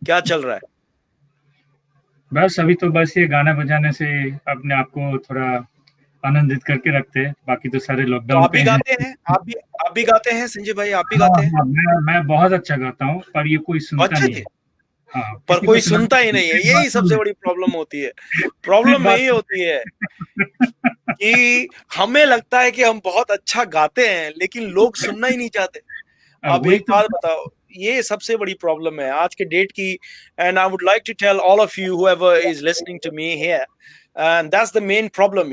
क्या चल रहा है? बस अभी तो बस ये गाना बजाने से अपने आप को थोड़ा आनंदित करके रखते हैं, बाकी तो सारे तो लॉकडाउन आप पे भी हैं। गाते हैं? आप भी गाते हैं संजय भाई? आप भी हाँ, गाते हैं? हाँ, मैं बहुत अच्छा गाता हूँ, पर ये कोई सुनता अच्छा नहीं जी। है। हाँ, पर किसी को कोई सुनता ही सुनाना नहीं है, सिर्फ यही बात सबसे बड़ी प्रॉब्लम होती है। सिर्फ प्रॉब्लम बात यही होती है कि हमें लगता है कि हम बहुत अच्छा गाते हैं, लेकिन लोग सुनना ही नहीं चाहते। अब वही एक तो। बात बताओ, ये सबसे बड़ी प्रॉब्लम है आज के डेट की। And I would like to tell all of you whoever is listening to me here, and that's the main problem.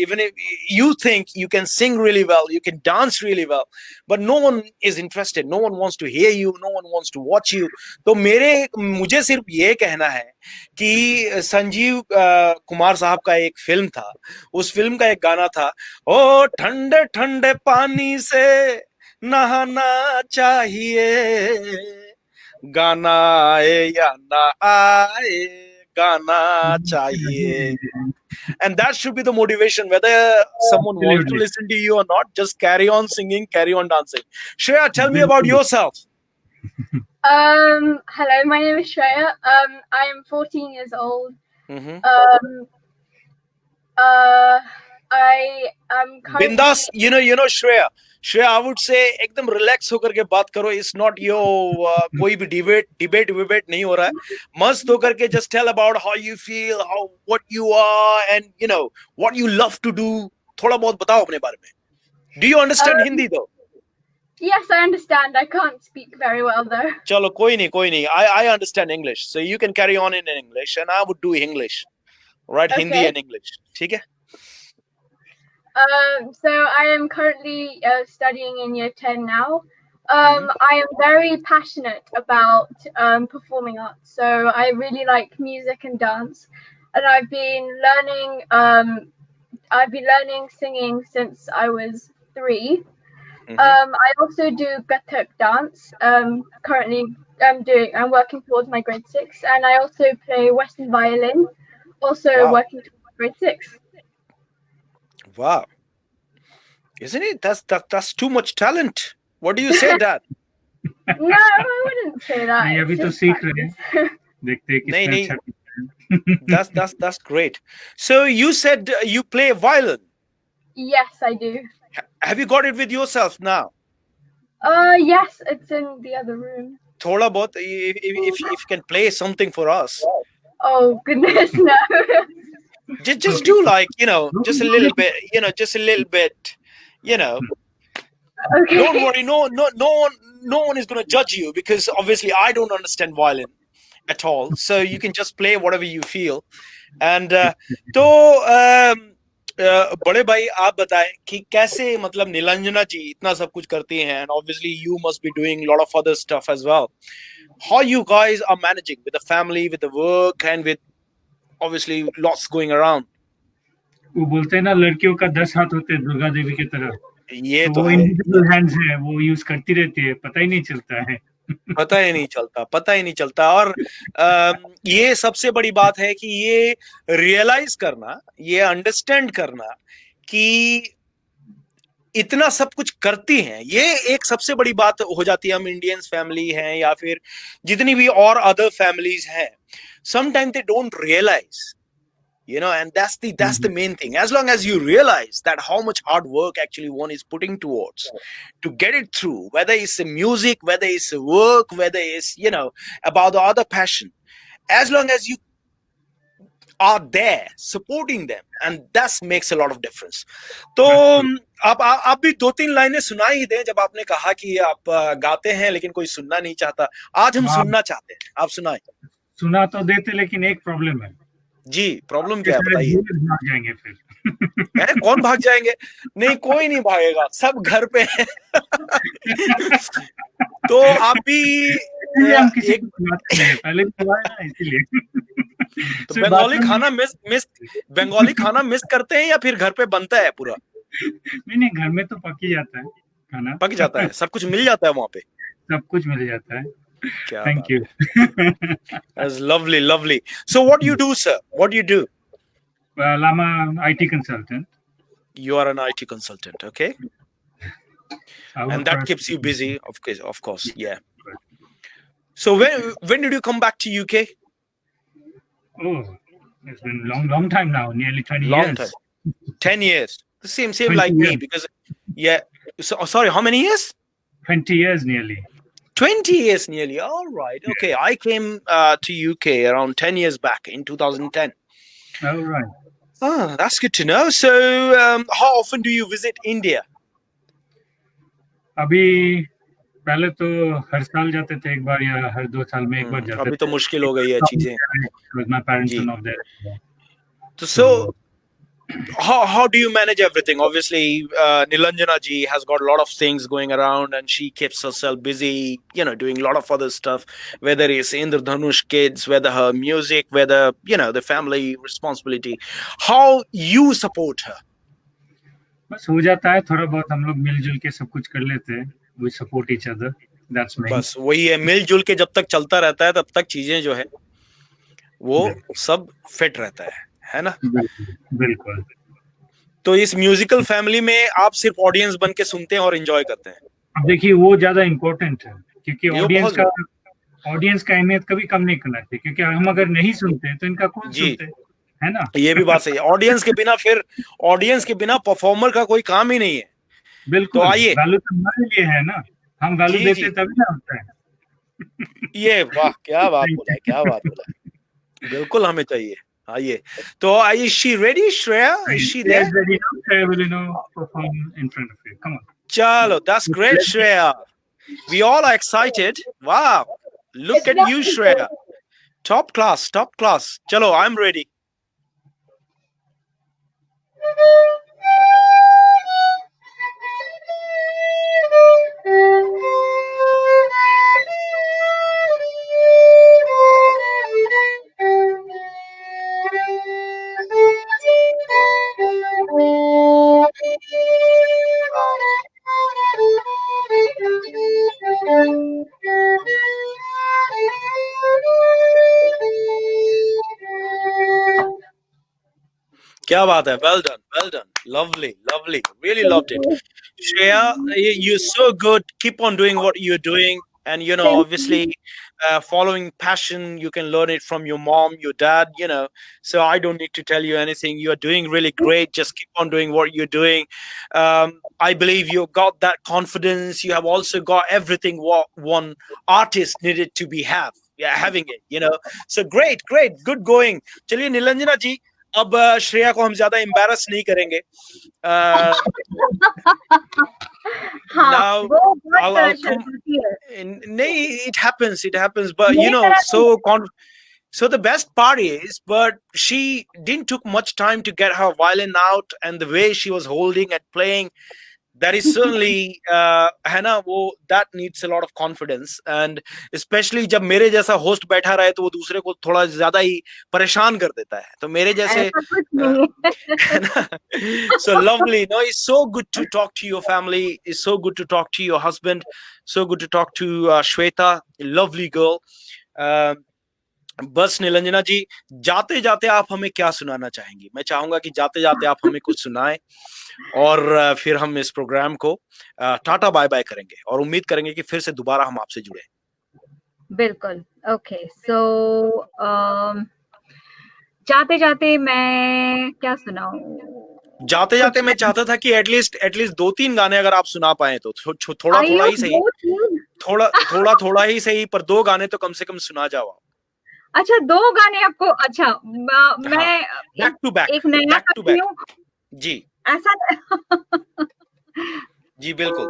Even if you think you can sing really well, you can dance really well, but no one is interested, no one wants to hear you, no one wants to watch you. तो मुझे सिर्फ ये कहना है कि संजीव कुमार साहब का एक फिल्म था, उस फिल्म का एक गाना था, ओ ठंडे ठंडे पानी से नहाना चाहिए, गाना आए या ना आए, गाना चाहिए. And that should be the motivation, whether someone wants to Absolutely. listen to you or not. Just carry on singing, carry on dancing. Shreya, tell me about बिल्कुल। yourself. Hello, my name is Shreya. I am 14 years old. Mm-hmm. I am currently. बिंदास, Shreya, I would say एकदम relax होकर के बात करो. It's not your कोई भी debate नहीं हो रहा है. मस्त होकर के just tell about how you feel, how what you are, and what you love to do. थोड़ा बहुत बताओ अपने बारे में. Do you understand Hindi though? Yes, I understand. I can't speak very well though. चलो कोई नहीं. I understand English, so you can carry on in English, and I would do English, right? Okay. Hindi and English. ठीक है? So I am currently studying in year 10 now. I am very passionate about performing arts. So I really like music and dance, and I've been learning singing since I was 3. I also do Kathak dance. Currently, I'm working towards my grade 6, and I also play Western violin. Also working towards grade 6. Wow, isn't it? That's too much talent. What do you say, Dad? No, I wouldn't say that. नहीं, अभी तो सीख रहे हैं. देखते हैं कितना नहीं. अच्छा. That's great. So you said you play violin. Yes, I do. Have you got it with yourself now? Yes, it's in the other room. थोड़ा बहुत, if you can play something for us. Oh goodness, no. Just do like, just a little bit, Okay. Don't worry, no one is going to judge you, because obviously I don't understand violin at all, so you can just play whatever you feel. And बड़े भाई आप बताएं कि कैसे, मतलब नीलांजना जी इतना सब कुछ करती हैं, and obviously you must be doing a lot of other stuff as well. How you guys are managing with the family, with the work, and with obviously lots going around? वो बोलते हैं ना, लड़कियों का 10 हाथ होते हैं दुर्गा देवी की तरह. ये तो वो है. इनविजिबल हैंड्स है, वो यूज करती रहती है, पता ही नहीं चलता है. पता ही नहीं चलता. और ये सबसे बड़ी बात है कि ये रियलाइज करना, ये अंडरस्टैंड करना कि इतना सब कुछ करती हैं, ये एक सबसे बड़ी बात हो जाती है. हम इंडियंस फैमिली हैं या फिर जितनी भी और अदर फैमिलीज हैं, sometime they don't realise, and that's the main thing. As long as you realize that how much hard work actually one is putting towards to get it through, whether it's music, whether it's work, whether it's about the other passion, as long as you are there supporting them, and that makes a lot of difference. तो आप भी 2-3 लाइनें सुना ही दें. जब आपने कहा कि आप गाते हैं लेकिन कोई सुनना नहीं चाहता, आज हम सुनना चाहते हैं, आप सुनाएं. सुना तो देते, लेकिन एक प्रॉब्लम है जी. प्रॉब्लम क्या है बताइए. भाग जाएंगे फिर. है, कौन भाग जाएंगे? नहीं, कोई नहीं भागेगा, सब घर पे है. तो आप भी हम किसी को बात कर रहे हैं, पहले भी हुआ है ना, इसीलिए. तो बंगाली खाना मिस करते हैं या फिर घर पे बनता है पूरा? नहीं, घर में तो पक ही जाता है खाना. पक जाता है, सब कुछ मिल जाता है वहाँ पे. सब कुछ मिल जाता है. क्या Thank you. That's lovely. So what do you do, sir? What do you do? Well, I'm an IT consultant. You are an IT consultant, okay? And that keeps you busy, of course, yeah. So when did you come back to UK? Oh, it's been long time now, nearly 20 long years. Time. 10 years. The same 20 like years. me, because so sorry, how many years? 20 years nearly. 20 years nearly. All right. Okay. I came to UK around 10 years back in 2010. All right. Oh, that's good to know. So how often do you visit India? अभी पहले तो हर साल जाते थे एक बार, या हर 2 साल में एक बार जाते थे. अभी तो मुश्किल हो गई है चीजें. Because my parents are not there. So how do you manage everything? Obviously, Nilanjana ji has got a lot of things going around, and she keeps herself busy, doing a lot of other stuff, whether it's Indradhanush kids, whether her music, whether, the family responsibility. How you support her? बस हो जाता है, थोड़ा बहुत हम लोग मिलजुल के सब कुछ कर लेते हैं. We support each other. That's main. बस वही है, मिलजुल के जब तक चलता रहता है, तब तक चीजें जो है वो सब फिट रहता है ना? बिल्कुल. तो इस म्यूजिकल फैमिली में आप सिर्फ ऑडियंस बन के सुनते हैं और एंजॉय करते हैं? अब देखिए, वो ज्यादा इम्पोर्टेंट है, क्योंकि ऑडियंस का अहमियत कभी कम नहीं करना चाहिए, क्योंकि हम अगर नहीं सुनते तो इनका कौन सुनते. है ना? ये भी बात सही है। ऑडियंस के बिना परफॉर्मर का कोई काम ही नहीं है। तो बिल्कुल, आइए। वैल्यू तो हमारे लिए है ना, हम वैल्यू जी, देते जी। तभी ना होता है। ये वाह! क्या बात Thank बोला है, you. क्या बात बोला है। बिल्कुल हमें चाहिए। आइए। तो is she ready Shreya? Is she Shreya there? is ready now. Shreya will, perform in front of you. Come on. चलो, that's great Let's get Shreya. We all are excited. Wow. Look at you, Shreya. Top class, top class. Chalo, I'm ready. क्या बात है, well done, well done, lovely, lovely, really loved it. Shreya, you're so good, keep on doing what you're doing, and obviously following passion, you can learn it from your mom, your dad, so I don't need to tell you anything. You're doing really great, just keep on doing what you're doing. I believe you've got that confidence, you have also got everything what one artist needed to be having it. So great, great, good going. चलिए नीलंजना जी, अब श्रेया को हम ज्यादा embarrass नहीं करेंगे। हाँ, Now वो बहुत I'll come. शर्माती है। नहीं, it happens, but मेरी तरह so so the best part is, but she didn't took much time to get her violin out, and the way she was holding and playing, that is certainly है ना, वो that needs a lot of confidence, and especially जब मेरे जैसा host बैठा रहे तो वो दूसरे को थोड़ा ज्यादा ही परेशान कर देता है, तो मेरे जैसे ऐसा कुछ नहीं है। है ना। So lovely, no, it's so good to talk to your family, it's so good to talk to your husband, so good to talk to Shweta, lovely girl. बस निलंजना जी, जाते जाते आप हमें क्या सुनाना चाहेंगी? मैं चाहूंगा कि जाते जाते आप हमें कुछ सुनाएं, और फिर हम इस प्रोग्राम को टाटा बाय बाय करेंगे, और उम्मीद करेंगे कि फिर से दोबारा हम आपसे जुड़े। बिल्कुल। ओके, सो जाते जाते मैं क्या सुनाऊं? जाते जाते कुछ मैं चाहता था कि एटलीस्ट 2-3 गाने अगर आप सुना पाए तो थोड़ा थोड़ा आयु ही सही, 2-3 थोड़ा ही सही, पर 2 गाने तो कम से कम सुना जाओ आप। अच्छा 2 गाने आपको, अच्छा हाँ, मैं बैक टू एक बैक, नया बैक टू करती बैक। हूँ, जी, ऐसा जी बिल्कुल।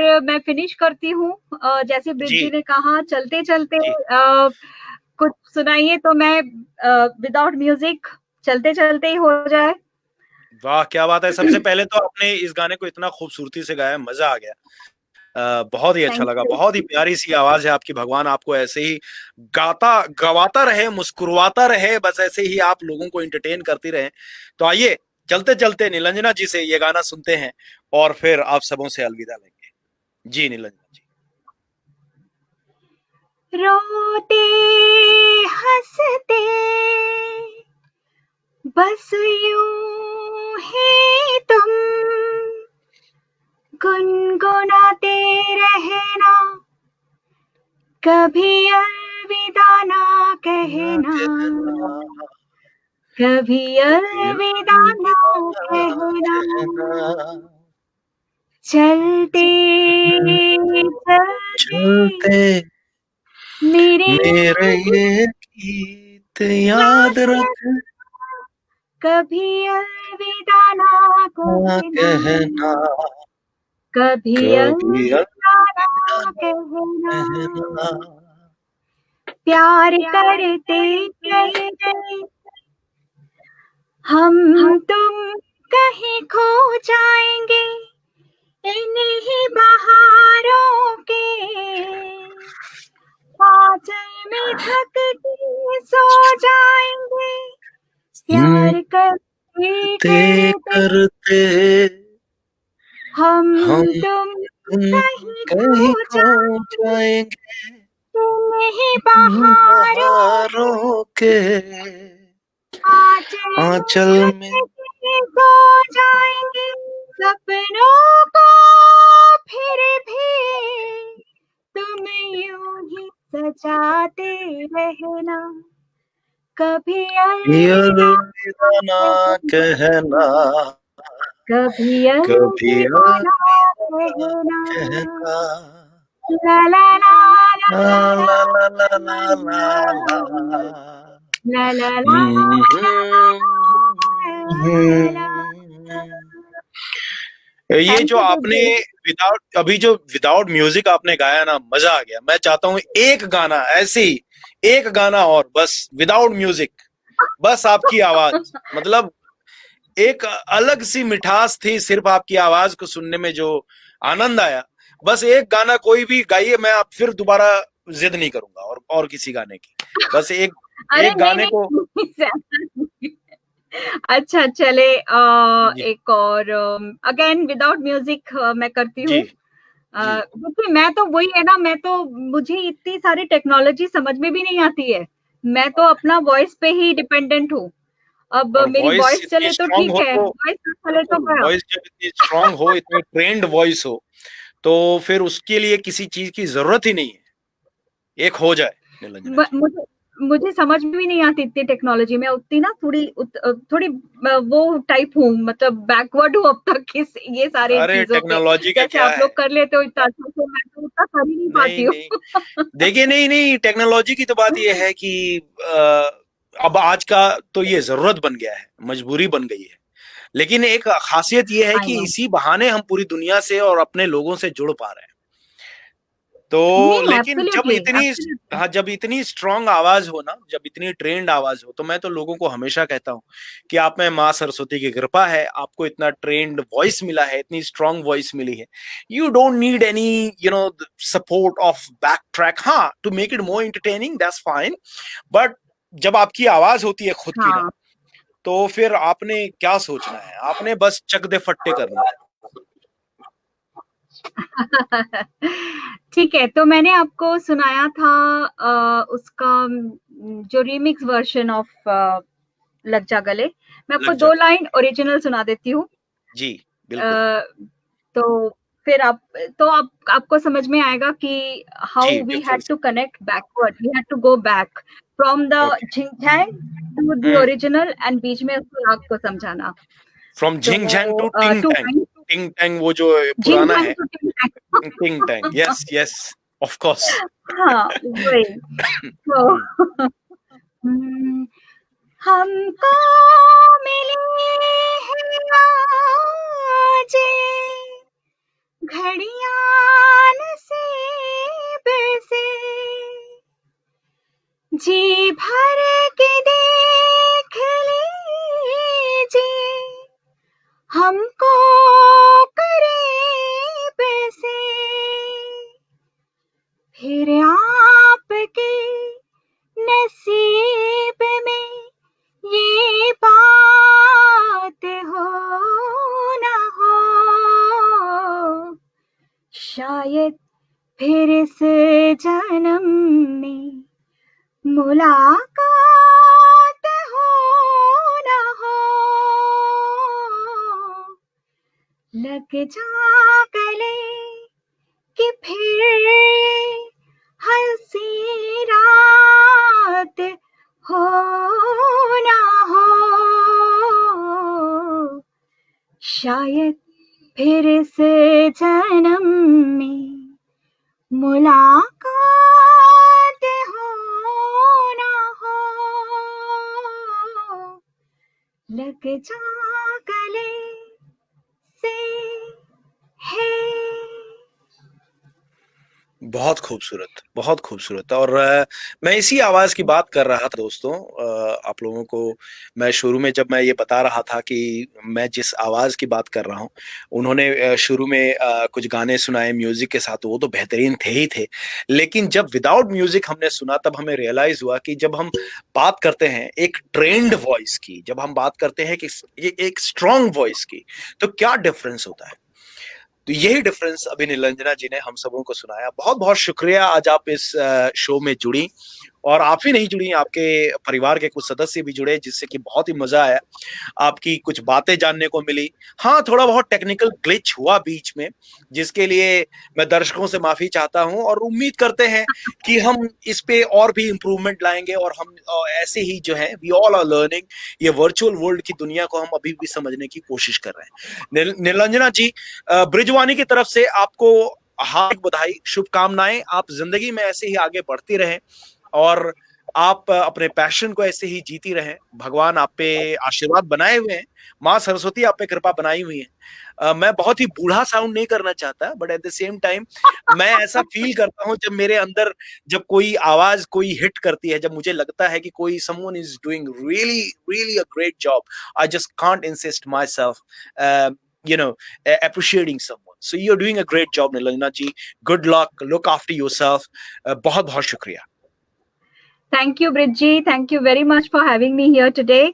और मैं फिनिश करती हूँ। जैसे ब्रिज जी जी ने कहा चलते चलते जी कुछ सुनाइए, तो मैं विदाउट म्यूजिक चलते चलते ही हो जाए। वाह क्या बात है। सबसे पहले तो आपने इस गाने को इतना खूबसूरती से गाया, मजा आ गया। बहुत ही अच्छा थैंक लगा, यू। बहुत ही प्यारी सी आवाज है आपकी। भगवान आपको ऐसे ही गाता गवाता रहे, मुस्कुराता रहे, बस ऐसे ही आप लोगों को एंटरटेन करती रहे। तो आइए चलते चलते निरंजना जी से ये गाना सुनते हैं और फिर आप सबों से अलविदा लेंगे। जी निरंजना जी। रोते हंसते बस यूं ही तुम गुनगुनाते रहना, कभी अलविदा ना कहना, कभी अलविदा ना कहना। चलते चलते चलते मेरे मेरे ये गीत याद रख, कभी अलविदा ना कहना, कहना कभी कभी अलविदा ना अलविदा कहना। कहना। प्यार करते करते हम तुम कहीं खो जाएंगे, इन्हीं बहारों के आंचल में थक के सो जाएंगे। प्यार करते ते करते करते हम हम तुम तुम कहीं कहीं खो खो जाएंगे, जाएंगे, इन्हीं बहारों बहारों के आंचल में आंचल थक में। के सो जाएंगे। सपनों को फिर भी तुम यूं ही सजाते रहना, कभी अलविदा अलविदा ना कहना, कहना, कभी कभी अलविदा ना अलविदा कहना। कहना। ला ला ला ला ला ला ला ला ला ला ला ला। ला ला ला ला। ये थैंक जो यू आपने ब्रिज। विदाउट अभी जो विदाउट म्यूजिक आपने गाया ना, मजा आ गया। मैं चाहता हूँ एक गाना ऐसे ही, एक गाना और बस विदाउट म्यूजिक, बस आपकी आवाज, मतलब एक अलग सी मिठास थी सिर्फ आपकी आवाज को सुनने में, जो आनंद आया। बस एक गाना कोई भी गाइए, मैं आप फिर दोबारा जिद नहीं करूंगा और किसी गाने की, बस एक अरे एक नहीं गाने को। नहीं अच्छा चले, जी एक और अगेन विदाउट म्यूजिक मैं करती जी हूँ। जी देखिए मैं तो वही है ना, मैं तो मुझे इतनी सारी टेक्नोलॉजी समझ में भी नहीं आती है। मैं तो अपना वॉइस पे ही डिपेंडेंट हूँ। अब और मेरी वॉइस वॉइस इतनी चले तो स्ट्रांग ठीक हो है, तो वॉइस ना चले तो बिल्कुल, गया। वॉइस जब इतनी स्ट्रांग हो, इतनी ट्रेंड वॉइस हो, तो फिर उसके लिए किसी चीज की जरूरत ही नहीं है, एक हो जाए निरंजना जी। मुझे मुझे समझ में भी नहीं आती इतनी टेक्नोलॉजी में, उतनी ना थोड़ी वो टाइप हूँ, मतलब बैकवर्ड हूँ अब तक ये सारे अरे चीजों पे। टेक्नोलॉजी का जैसे क्या आप है। लोग कर लेते हो इतना अच्छा, तो मैं तो उतना कर ही नहीं नहीं पाती हूँ। नहीं, देखिए नहीं नहीं, टेक्नोलॉजी की तो बात यह है कि अब आज का तो ये जरूरत बन गया है, मजबूरी बन गई है। लेकिन एक खासियत ये है आई कि नो। इसी बहाने हम पूरी दुनिया से और अपने लोगों से जुड़ पा रहे हैं। तो नहीं, लेकिन जब एब्सोल्युटली इतनी, एब्सोल्युटली। हाँ जब इतनी स्ट्रांग आवाज हो ना, जब इतनी ट्रेंड आवाज हो, तो मैं तो लोगों को हमेशा कहता हूँ कि आप में माँ सरस्वती की कृपा है, आपको इतना ट्रेंड वॉइस मिला है, इतनी स्ट्रांग वॉइस मिली है। You don't need any support of back track. हाँ, to make it more entertaining that's fine, but जब आपकी आवाज होती है खुद की ना, हाँ। तो फिर आपने क्या सोचना है, आपने बस चक दे फट्टे करना है। ठीक है, तो मैंने आपको सुनाया था उसका जो रीमिक्स वर्जन ऑफ लग जा गले। मैं आपको लग दो जाकर लाइन ओरिजिनल सुना देती हूँ। जी बिल्कुल। अ, तो फिर आपको समझ में आएगा कि जी how we had difference. To connect backward, we had to go back from the okay. झिंगझैंग टू द ओरिजिनल, एंड बीच में उसको राग को समझाना। फ्रॉम झिंग झैंग तो टू टिंग टू टैंग। टिंग टैंग वो जो पुराना झिंगझैंग है। टू टिंगटैंग। टिंग Tang, yes yes, of course. हाँ, वही। तो हम्म, हमको मिली है आज घड़ियां भर के देख लीजिए हमको करीब से, फिर आपके नसीब में ये बात हो न हो, शायद फिर इस जन्म में मुलाकात हो न हो। लग जा गले कि फिर हंसी रात हो न हो, शायद फिर इस जन्म में मुलाकात हो न हो। लग जा गले से है। बहुत खूबसूरत, बहुत खूबसूरत। और मैं इसी आवाज की बात कर रहा था दोस्तों। आप लोगों को मैं शुरू में जब मैं ये बता रहा था कि मैं जिस आवाज की बात कर रहा हूँ, उन्होंने शुरू में कुछ गाने सुनाए म्यूजिक के साथ, वो तो बेहतरीन थे ही थे। लेकिन जब विदाउट म्यूजिक हमने सुना, तब हमें रियलाइज हुआ कि जब हम बात करते हैं एक ट्रेंड वॉइस की, जब हम बात करते हैं कि एक स्ट्रांग वॉइस की, तो क्या डिफरेंस होता है। तो यही डिफरेंस अभी निलंजना जी ने हम सबों को सुनाया। बहुत बहुत शुक्रिया, आज आप इस शो में जुड़ी। और आप ही नहीं जुड़ी, आपके परिवार के कुछ सदस्य भी जुड़े, जिससे कि बहुत ही मजा आया। आपकी कुछ बातें जानने को मिली। हाँ, थोड़ा बहुत टेक्निकल ग्लिच हुआ बीच में, जिसके लिए मैं दर्शकों से माफी चाहता हूं, और उम्मीद करते हैं कि हम इस पे और भी इम्प्रूवमेंट लाएंगे। और हम ऐसे ही जो है, वी ऑल आर लर्निंग। ये वर्चुअल वर्ल्ड की दुनिया को हम अभी भी समझने की कोशिश कर रहे हैं। निलंजना जी, ब्रिजवानी की तरफ से आपको हार्दिक बधाई, शुभकामनाएं। आप जिंदगी में ऐसे ही आगे बढ़ती रहें, और आप अपने पैशन को ऐसे ही जीती रहें। भगवान आप पे आशीर्वाद बनाए हुए हैं, माँ सरस्वती आप पे कृपा बनाई हुई है। मैं बहुत ही बूढ़ा साउंड नहीं करना चाहता, but at the same time मैं ऐसा फील करता हूँ जब मेरे अंदर, जब कोई आवाज कोई हिट करती है, जब मुझे लगता है कि कोई someone is doing really really a great job, I just can't insist my self appreciating someone. So you're doing a great job, Nilanjana ji. Good luck. Look after yourself. बहुत बहुत शुक्रिया। Thank you Brij ji, thank you very much for having me here today.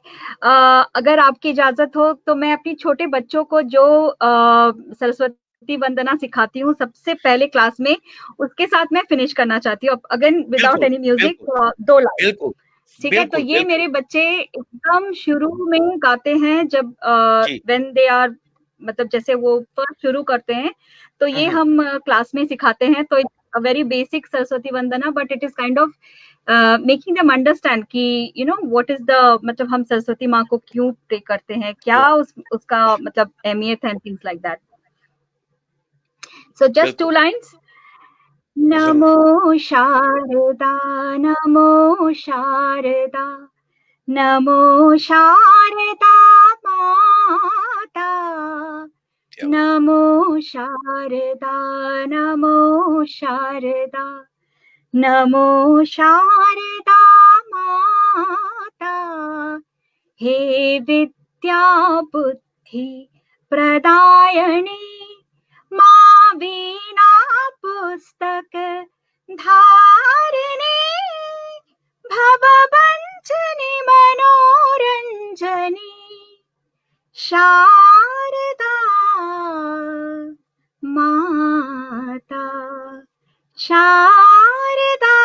अगर आपकी इजाजत हो तो मैं अपनी छोटे बच्चों को जो सरस्वती वंदना सिखाती हूँ सबसे पहले क्लास में, उसके साथ मैं फिनिश करना चाहती हूँ, again without any music, 2 line. बिल्कुल ठीक है, तो ये मेरे बच्चे एकदम शुरू में गाते हैं, जब व्हेन दे आर, मतलब जैसे वो फर्स्ट शुरू करते हैं, तो ये हम क्लास में सिखाते हैं। तो it's a very basic Saraswati Vandana, but it is kind of making them understand कि you know what is the, मतलब हम सरस्वती माँ को क्यों प्रे करते हैं, क्या उसका मतलब अहमियत है, things like that. So just 2 lines. नमो शारदा, नमो शारदा, नमो शारदा माता, नमो शारदा, नमो शारदा, नमो शारदा माता। हे विद्या बुद्धि प्रदायिनी, माँ वीणा पुस्तक धारिणी, भवभञ्जनि मनोरञ्जनी, शारदा माता, शारदा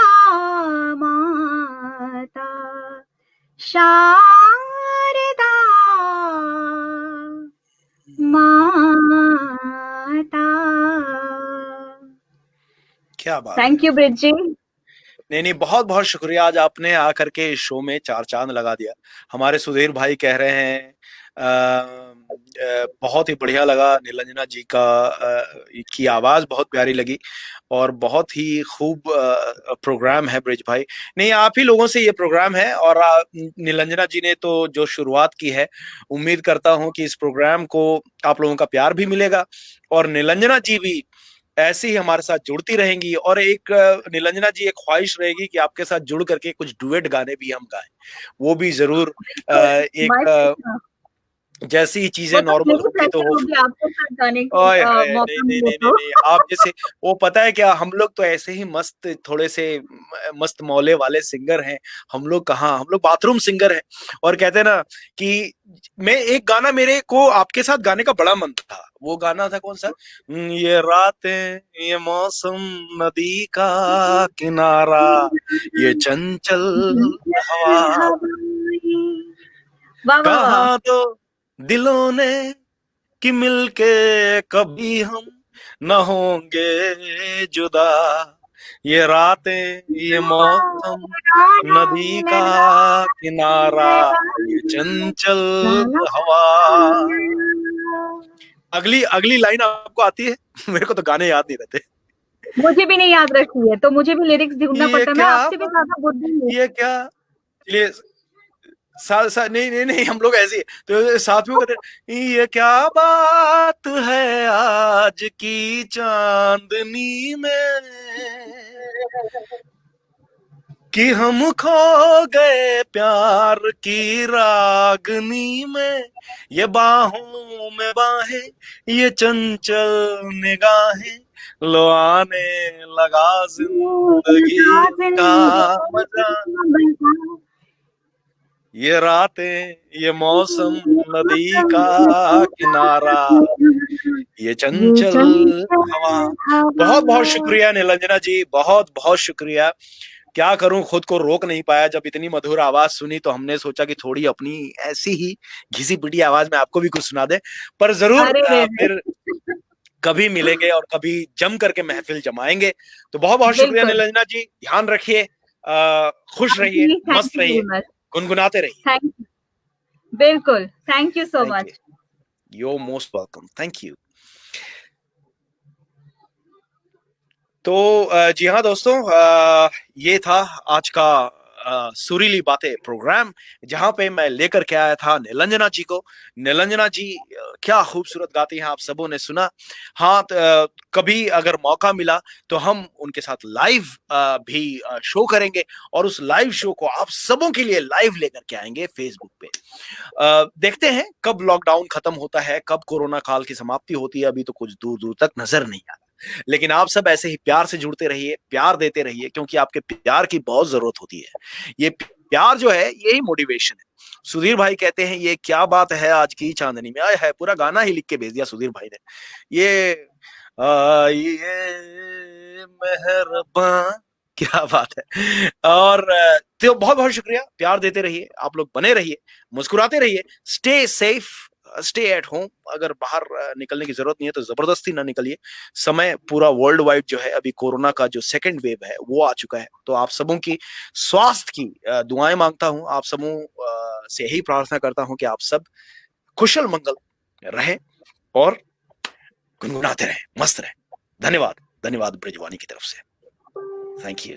माता, शारदा माता। क्या बात। थैंक यू ब्रिज जी। नहीं, बहुत बहुत शुक्रिया। आज आपने आकर के इस शो में 4 चांद लगा दिया। हमारे सुधीर भाई कह रहे हैं बहुत ही बढ़िया लगा निलंजना जी की आवाज बहुत प्यारी लगी, और बहुत ही खूब प्रोग्राम है ब्रिज भाई। नहीं, आप ही लोगों से ये प्रोग्राम है, और निलंजना जी ने तो जो शुरुआत की है, उम्मीद करता हूं कि इस प्रोग्राम को आप लोगों का प्यार भी मिलेगा, और निलंजना जी भी ऐसे ही हमारे साथ जुड़ती रहेंगी। और एक निलंजना जी, एक ख्वाहिश रहेगी कि आपके साथ जुड़ करके कुछ डुएट गाने भी हम गाएं, वो भी जरूर। बिल्कुल, एक जैसी ही चीजें वो तो नॉर्मल मेरी होंगी तो प्लेज़र वो होगी आपके साथ गाने की ओए होए, नहीं मौका नहीं मिले नहीं नहीं तो। नहीं, आप जैसे, वो पता है क्या, हम लोग तो ऐसे ही मस्त, थोड़े से मस्त मौले वाले सिंगर हैं। हम लोग कहाँ, हम लोग बाथरूम सिंगर हैं। और कहते हैं ना कि मैं, एक गाना मेरे को आपके साथ गाने का बड़ा मन था। वो गाना था कौन सा? ये रातें, ये मौसम, नदी का किनारा, ये चंचल हवा, वाह, वाह, वाह! कहा तो दिलों ने कि मिलके कभी हम न होंगे जुदा, ये रातें, ये मौसम, नदी का किनारा, ये चंचल हवा। अगली अगली लाइन आपको आती है? मेरे को तो गाने याद नहीं रहते। मुझे भी नहीं याद रखी है, तो मुझे भी लिरिक्स ढूँढना ये पड़ता है। मैं क्या आपसे भी बात, ज़्यादा बुद्धू हूँ। ये क्या, चलिए, नहीं नहीं नहीं, हम लोग ऐसे ही तो साथ में कहते हैं, ये क्या बात है आज की चांदनी में, कि हम खो गए प्यार की रागनी में, ये बाहों में बाहें, ये चंचल निगाहें, लो आने लगा जिंदगी का मजा, ये रातें, ये मौसम, नदी का किनारा, ये ये चंचल चंचल हवा। बहुत बहुत हवा। शुक्रिया निरंजना जी, बहुत बहुत शुक्रिया। क्या करूं, खुद को रोक नहीं पाया। जब इतनी मधुर आवाज सुनी तो हमने सोचा कि थोड़ी अपनी ऐसी ही घिसी पिटी आवाज में आपको भी कुछ सुना दे। पर जरूर अरे रे रे! फिर कभी मिलेंगे और कभी जम करके महफिल जमाएंगे। तो बहुत बहुत शुक्रिया बिल्कुल। निरंजना जी, ध्यान रखिए, खुश आप रहिए, भी थैंक मस्त यू वेरी रहिए, मच। गुनगुनाते रहिए। Thank you. बिल्कुल, thank you so thank you, much. You most welcome, thank you. तो जी हाँ दोस्तों, ये था आज का सुरीली बातें प्रोग्राम, जहां पे मैं लेकर के आया था निलंजना जी को। निलंजना जी क्या खूबसूरत गाती हैं, आप सबों ने सुना। हाँ, कभी अगर मौका मिला तो हम उनके साथ लाइव भी शो करेंगे, और उस लाइव शो को आप सबों के लिए लाइव लेकर के आएंगे फेसबुक पे। देखते हैं कब लॉकडाउन खत्म होता है, कब कोरोना काल की समाप्ति होती है, अभी तो कुछ दूर दूर तक नजर नहीं आता। लेकिन आप सब ऐसे ही प्यार से जुड़ते रहिए, प्यार देते रहिए, क्योंकि आपके प्यार की बहुत जरूरत होती है। ये प्यार जो है, यही मोटिवेशन है। सुधीर भाई कहते हैं, ये क्या बात है आज की चांदनी में, आया है, पूरा गाना ही लिख के भेज दिया सुधीर भाई ने। ये आइए मेहरबान, क्या बात है। और तो बहुत बहुत शुक्रिया, प्यार देते रहिए, आप लोग बने रहिए, मुस्कुराते रहिए, stay safe, stay at home. अगर बाहर निकलने की जरूरत नहीं है तो जबरदस्ती ना निकलिए। समय पूरा वर्ल्ड वाइड जो है, अभी कोरोना का जो सेकंड वेव है वो आ चुका है। तो आप सबों की स्वास्थ्य की दुआएं मांगता हूं, आप सबों से यही प्रार्थना करता हूं कि आप सब कुशल मंगल रहें और गुनगुनाते रहें, मस्त रहें। धन्यवाद, धन्यवाद ब्रिजवानी की तरफ से, थैंक यू।